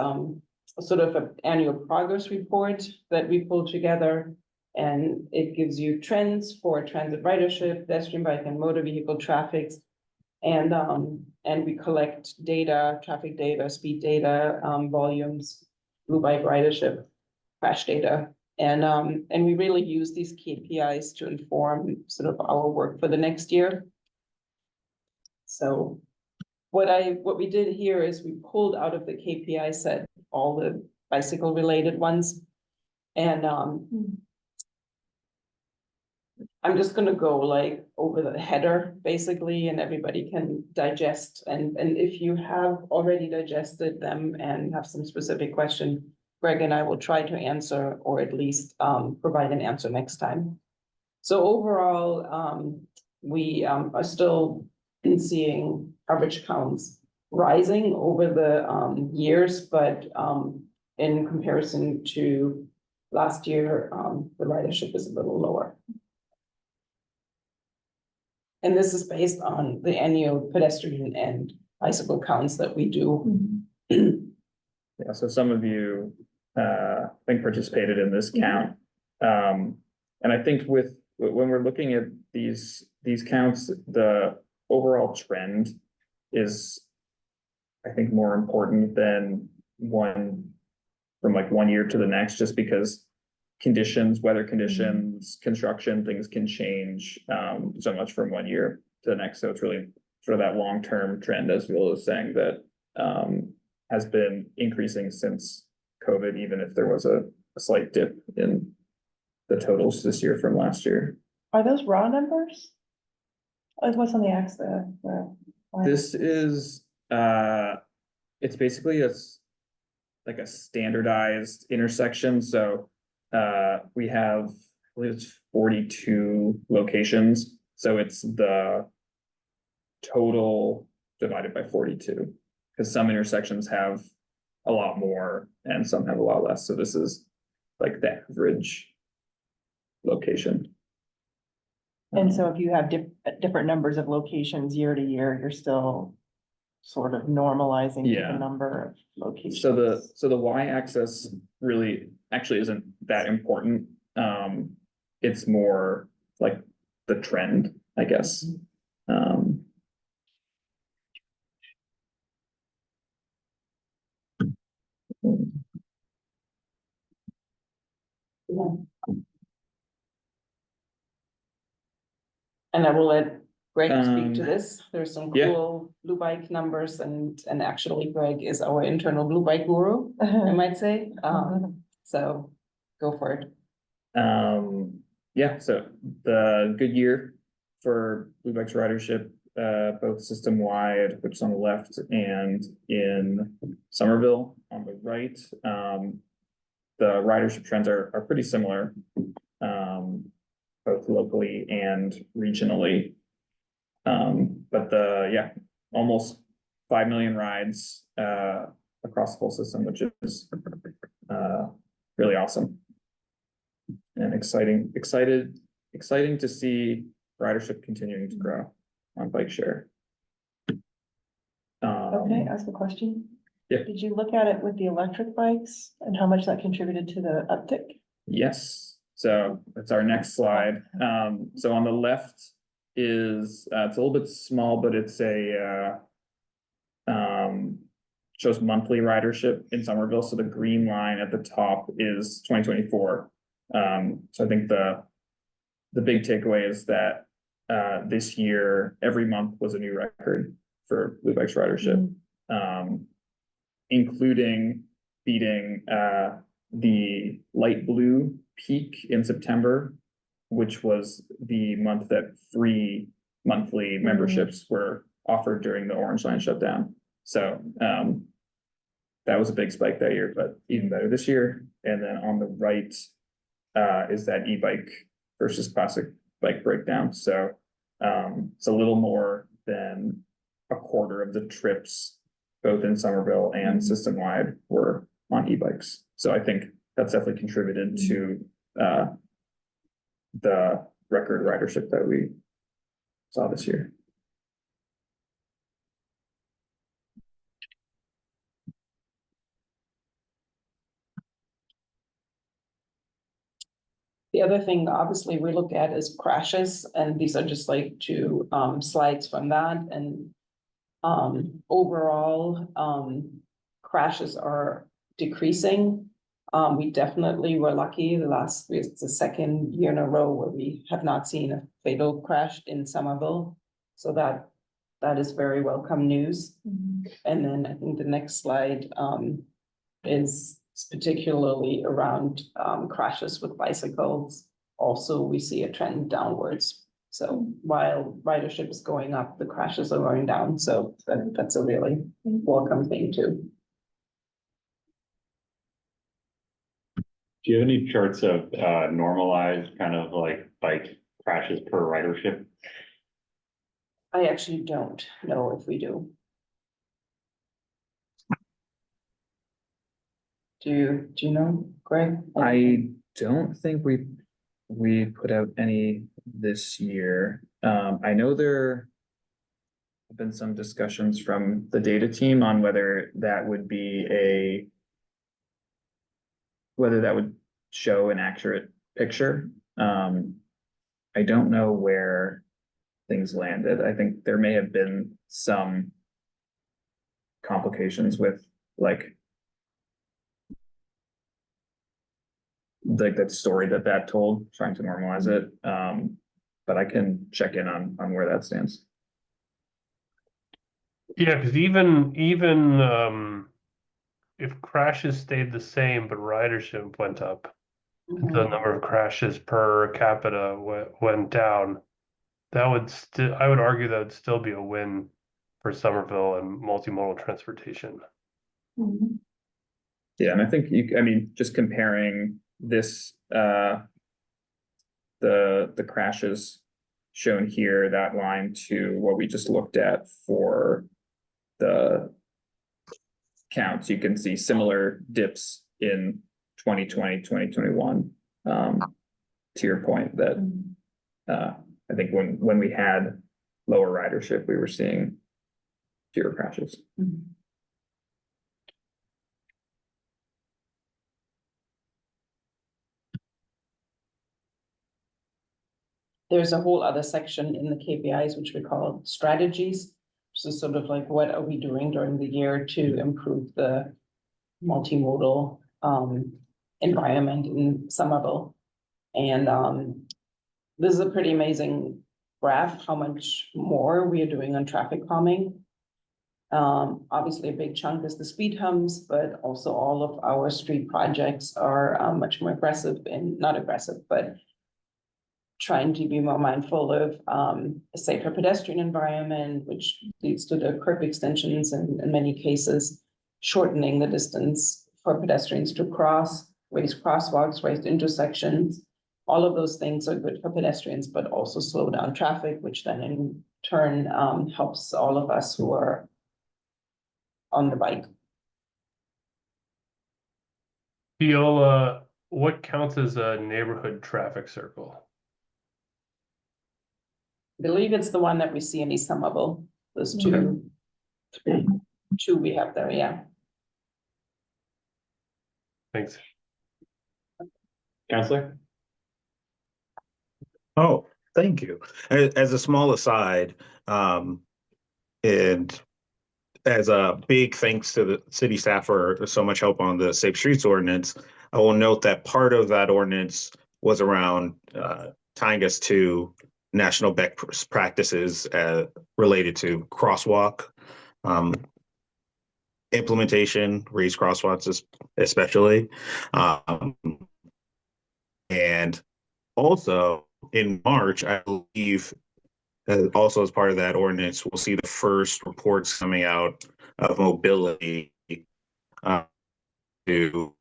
sort of an annual progress report that we pull together, and it gives you trends for transit ridership, pedestrian, bike, and motor vehicle traffic. And we collect data, traffic data, speed data, volumes, blue bike ridership, crash data. And we really use these KPIs to inform sort of our work for the next year. So what we did here is we pulled out of the KPI set all the bicycle related ones. And I'm just gonna go like over the header basically, and everybody can digest. And if you have already digested them and have some specific question, Greg and I will try to answer, or at least provide an answer next time. So overall, we are still seeing coverage counts rising over the years, but in comparison to last year, the ridership is a little lower. And this is based on the annual pedestrian and bicycle counts that we do. Yeah, so some of you, I think, participated in this count. And I think when we're looking at these counts, the overall trend is, I think, more important than from like 1 year to the next, just because conditions, weather conditions, construction, things can change so much from 1 year to the next. So it's really sort of that long-term trend, as Will is saying, that has been increasing since COVID, even if there was a slight dip in the totals this year from last year. Are those raw numbers? What's on the X there? This is, it's basically like a standardized intersection. So we have, I believe it's 42 locations. So it's the total divided by 42, because some intersections have a lot more and some have a lot less. So this is like the average location. And so if you have different numbers of locations year to year, you're still sort of normalizing to Yeah. the number of locations. So the y-axis really actually isn't that important. It's more like the trend, I guess. And I will let Greg speak to this. There's some yeah. cool blue bike numbers, and actually Greg is our internal blue bike guru, I might say. So go for it. Yeah, so the good year for Blue Bikes ridership, both system-wide, which is on the left, and in Somerville on the right. the ridership trends are pretty similar, both locally and regionally. But almost 5 million rides across the whole system, which is really awesome and exciting to see ridership continuing to grow on bike share. Okay, ask a question. Yeah. Did you look at it with the electric bikes and how much that contributed to the uptick? Yes, so that's our next slide. So on the left is, it's a little bit small, but it's shows monthly ridership in Somerville. So the green line at the top is 2024. So I think the big takeaway is that this year, every month was a new record for Blue Bikes ridership, including beating the light blue peak in September, which was the month that free monthly memberships were offered during the Orange Line shutdown. So that was a big spike that year, but even better this year. And then on the right is that e-bike versus classic bike breakdown. So it's a little more than a quarter of the trips, both in Somerville and system-wide, were on e-bikes. So I think that's definitely contributed to the record ridership that we saw this year. The other thing, obviously, we look at is crashes, and these are just like two slides from that. And overall, crashes are decreasing. We definitely were lucky. It's the second year in a row where we have not seen a fatal crash in Somerville. So that is very welcome news. And then I think the next slide is particularly around crashes with bicycles. Also, we see a trend downwards. So while ridership is going up, the crashes are going down. So that's a really welcome thing too. Do you have any charts of normalized kind of like bike crashes per ridership? I actually don't know if we do. Do you know, Greg? I don't think we put out any this year. I know there have been some discussions from the data team on whether that would show an accurate picture. I don't know where things landed. I think there may have been some complications with like that story that told, trying to normalize it. But I can check in on where that stands. Yeah, because even if crashes stayed the same, but ridership went up, the number of crashes per capita went down, that would I would argue that would still be a win for Somerville and multimodal transportation. Yeah, and I think just comparing this, the crashes shown here, that line, to what we just looked at for the counts, you can see similar dips in 2020, 2021. To your point that I think when we had lower ridership, we were seeing fewer crashes. There's a whole other section in the KPIs, which we call strategies. So sort of like, what are we doing during the year to improve the multimodal environment in Somerville? And this is a pretty amazing graph, how much more we are doing on traffic calming. Obviously a big chunk is the speed humps, but also all of our street projects are much more aggressive, and not aggressive, but trying to be more mindful of a safer pedestrian environment, which leads to the curb extensions and in many cases, shortening the distance for pedestrians to cross. raised crosswalks, raised intersections. All of those things are good for pedestrians, but also slow down traffic, which then in turn helps all of us who are on the bike. Viola, what counts as a neighborhood traffic circle? I believe it's the one that we see in East Somerville. Those two we have there, yeah. Thanks. Counselor? Oh, thank you. As a small aside, and as a big thanks to the city staff for so much help on the Safe Streets ordinance, I will note that part of that ordinance was around tying us to national best practices related to crosswalk implementation, raised crosswalks especially. And also in March, I believe, also as part of that ordinance, we'll see the first reports coming out of mobility to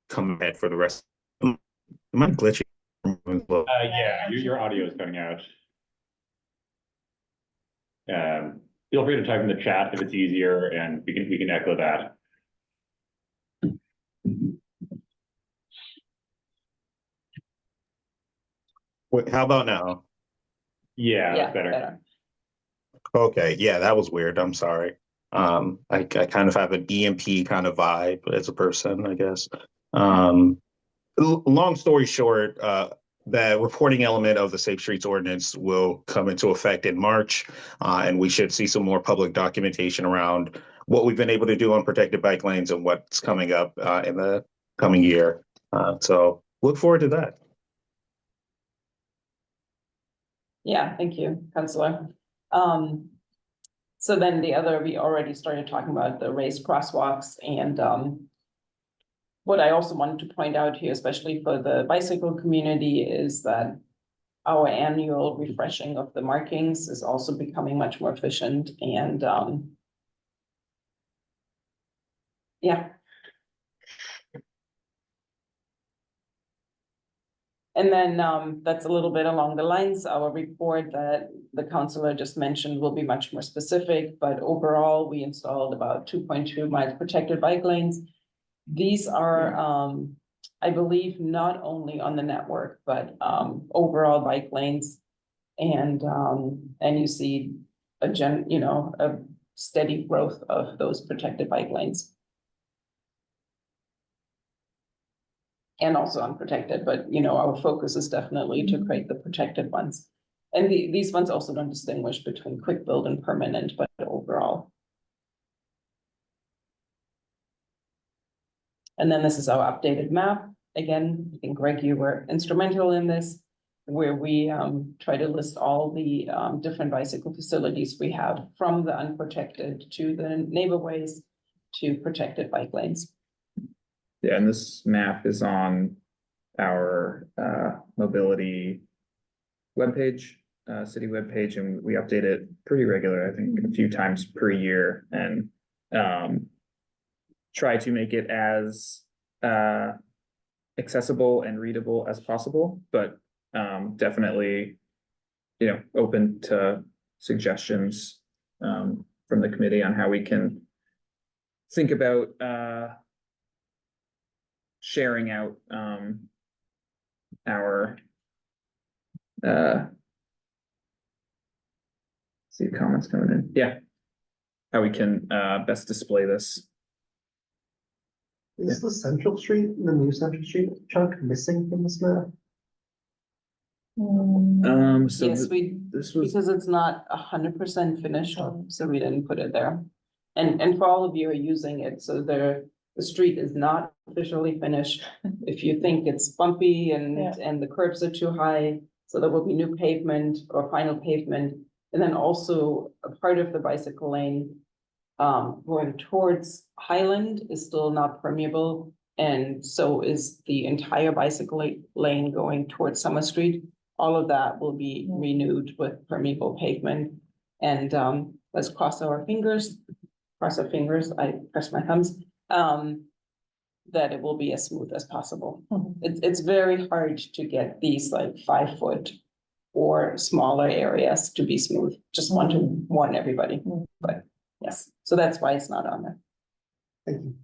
come back for the rest. Am I glitching? Yeah, your audio is cutting out. Feel free to type in the chat if it's easier, and we can echo that. Wait, how about now? Yeah, that's better. Okay, yeah, that was weird. I'm sorry. I kind of have an EMP kind of vibe as a person, I guess. Long story short, the reporting element of the Safe Streets ordinance will come into effect in March, and we should see some more public documentation around what we've been able to do on protected bike lanes and what's coming up in the coming year. So look forward to that. Yeah, thank you, Councillor. So then we already started talking about the raised crosswalks, and what I also wanted to point out here, especially for the bicycle community, is that our annual refreshing of the markings is also becoming much more efficient, and yeah. And then that's a little bit along the lines. Our report that the councillor just mentioned will be much more specific, but overall, we installed about 2.2 miles protected bike lanes. These are, I believe, not only on the network, but overall bike lanes. And you see a steady growth of those protected bike lanes. And also unprotected, but our focus is definitely to create the protected ones. And these ones also don't distinguish between quick build and permanent, but overall. And then this is our updated map. Again, I think, Greg, you were instrumental in this, where we try to list all the different bicycle facilities we have, from the unprotected to the neighborways to protected bike lanes. Yeah, and this map is on our mobility webpage, city webpage, and we update it pretty regular, I think a few times per year, and try to make it as accessible and readable as possible, but definitely, open to suggestions from the committee on how we can think about sharing out our see comments coming in. Yeah, how we can best display this. Is the Central Street, the new Central Street chunk missing from this map? So Yes, because it's not 100% finished, so we didn't put it there. And for all of you who are using it, so the street is not officially finished. If you think it's bumpy and the curbs are too high, so there will be new pavement or final pavement. And then also a part of the bicycle lane going towards Highland is still not permeable. And so is the entire bicycle lane going towards Summer Street. All of that will be renewed with permeable pavement. And let's cross our fingers cross our fingers, I press my thumbs, that it will be as smooth as possible. It's very hard to get these like 5 foot or smaller areas to be smooth. Just want to warn everybody, but yes, so that's why it's not on there. Thank you.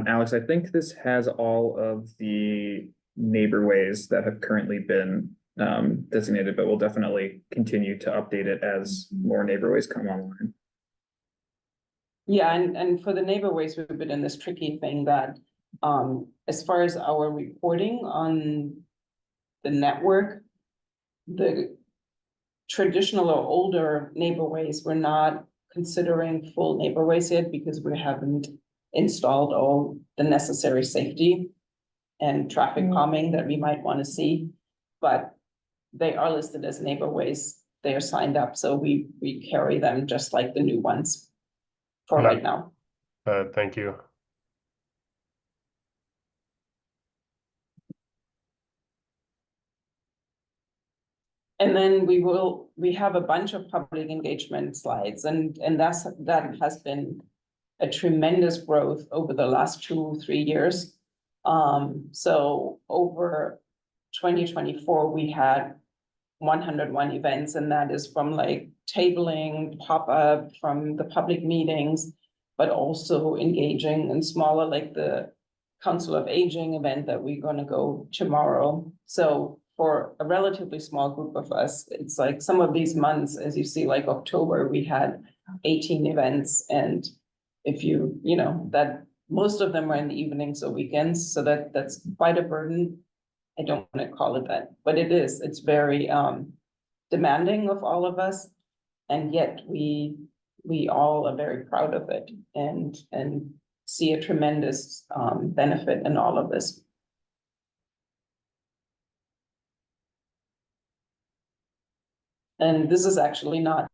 Alex, I think this has all of the neighbor ways that have currently been designated, but we'll definitely continue to update it as more neighbor ways come online. Yeah, and for the neighborways, we've been in this tricky thing that, as far as our reporting on the network, the traditional or older neighborways, we're not considering full neighborways yet because we haven't installed all the necessary safety and traffic calming that we might want to see, but they are listed as neighborways. They are signed up, so we carry them just like the new ones for right now. Thank you. And then we have a bunch of public engagement slides, and that has been a tremendous growth over the last 2-3 years. So over 2024, we had 101 events, and that is from like tabling, pop-up, from the public meetings, but also engaging in smaller, like the Council of Aging event that we're gonna go tomorrow. So for a relatively small group of us, it's like some of these months, as you see, like October, we had 18 events, and if you know, that most of them were in the evenings or weekends, so that's quite a burden. I don't want to call it that, but it is. It's very demanding of all of us, and yet we all are very proud of it and see a tremendous benefit in all of this. And this is actually not,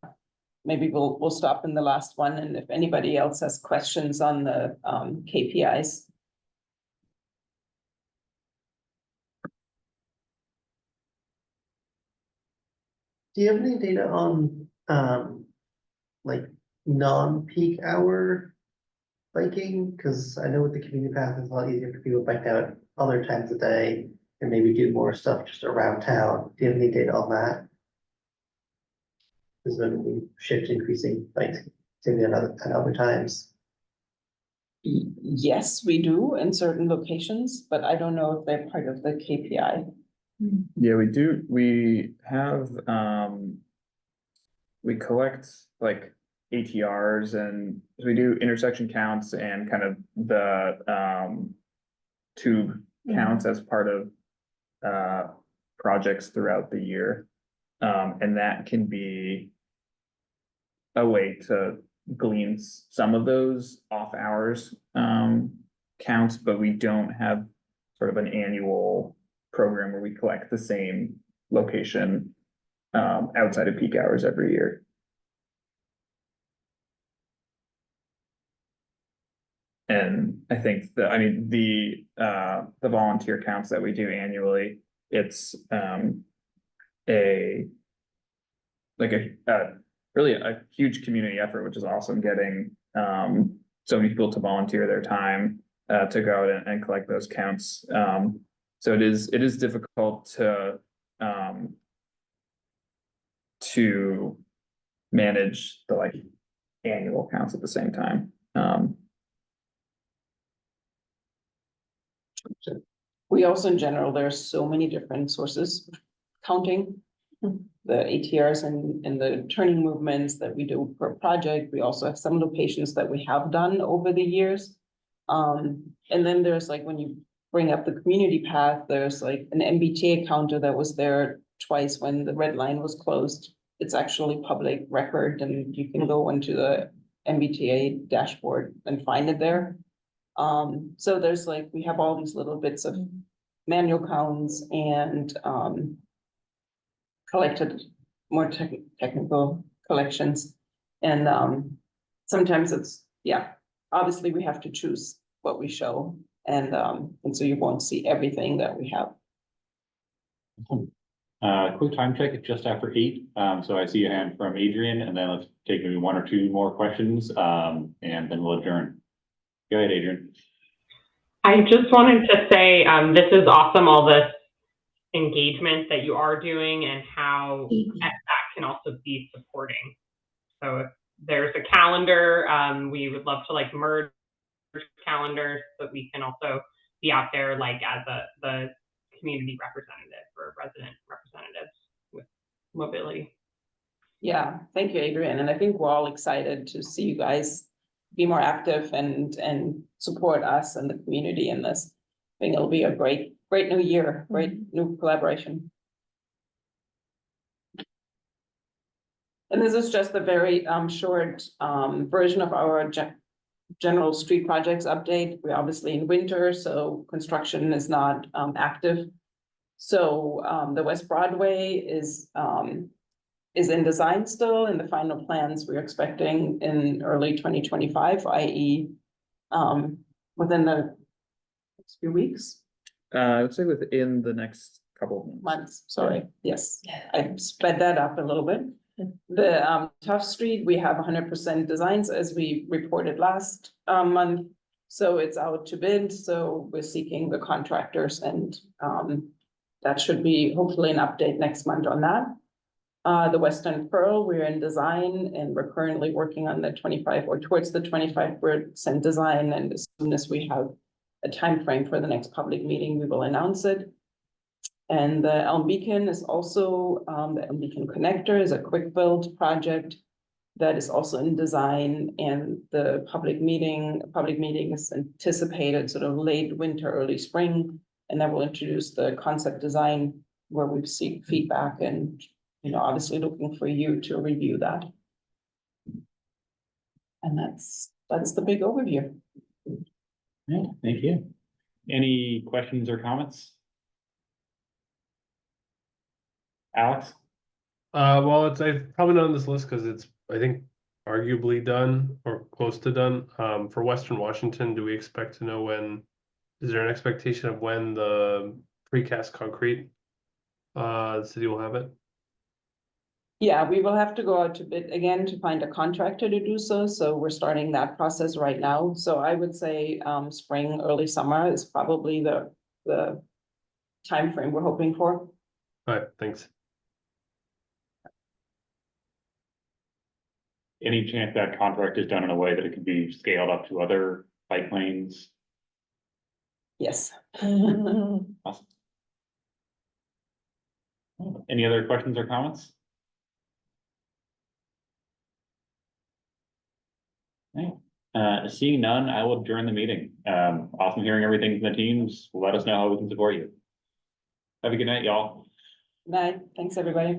maybe we'll stop in the last one, and if anybody else has questions on the KPIs. Do you have any data on like non-peak hour biking? Because I know with the community path, it's a lot easier for people to bike out other times of day and maybe do more stuff just around town. Do you have any data on that? Is when we shift increasing bike activity at other times? Yes, we do in certain locations, but I don't know if they're part of the KPI. Yeah, we do. We have, we collect like ATRs, and we do intersection counts and kind of the tube counts as part of projects throughout the year. And that can be a way to glean some of those off hours counts, but we don't have sort of an annual program where we collect the same location outside of peak hours every year. And I think the volunteer counts that we do annually, it's really a huge community effort, which is awesome, getting so many people to volunteer their time to go out and collect those counts. So it is difficult to manage the like annual counts at the same time. We also, in general, there's so many different sources of counting the ATRs and the turning movements that we do per project. We also have some locations that we have done over the years. And then there's like, when you bring up the community path, there's like an MBTA counter that was there twice when the red line was closed. It's actually public record, and you can go into the MBTA dashboard and find it there. So there's like, we have all these little bits of manual counts and collected more technical collections. And sometimes it's, yeah, obviously we have to choose what we show, and so you won't see everything that we have. Quick time check, it's just after 8. So I see a hand from Adrian, and then let's take maybe 1 or 2 more questions, and then we'll adjourn. Go ahead, Adrian. I just wanted to say, this is awesome, all this engagement that you are doing and how that can also be supporting. So if there's a calendar, we would love to like merge calendars so that we can also be out there like as the community representative or resident representatives with mobility. Yeah, thank you, Adrian. And I think we're all excited to see you guys be more active and support us and the community in this. I think it'll be a great new year, great new collaboration. And this is just a very short version of our general street projects update. We're obviously in winter, so construction is not active. So the West Broadway is in design still, and the final plans we're expecting in early 2025, i.e. Within the next few weeks. I would say within the next couple of months, sorry, yes, I sped that up a little bit. The Tough Street, we have 100% designs as we reported last month. So it's out to bid, so we're seeking the contractors, and that should be hopefully an update next month on that. The Western Pearl, we're in design, and we're currently working on the 25 or towards the 25% design, and as soon as we have a time frame for the next public meeting, we will announce it. And the Elm Beacon is also, the Elm Beacon Connector is a quick build project that is also in design, and the public meeting is anticipated sort of late winter, early spring, and that will introduce the concept design where we seek feedback and, you know, obviously looking for you to review that. And that's the big overview. Yeah, thank you. Any questions or comments? Alex? Well, it's probably not on this list because it's, I think, arguably done or close to done. For Western Washington, do we expect to know when, is there an expectation of when the precast concrete, the city will have it? Yeah, we will have to go out to bid again to find a contractor to do so. So we're starting that process right now. So I would say spring, early summer is probably the time frame we're hoping for. All right, thanks. Any chance that contract is done in a way that it could be scaled up to other bike lanes? Yes. Awesome. Any other questions or comments? Seeing none, I will adjourn the meeting. Awesome hearing everything from the teams. Let us know how we can support you. Have a good night, y'all. Night. Thanks, everybody.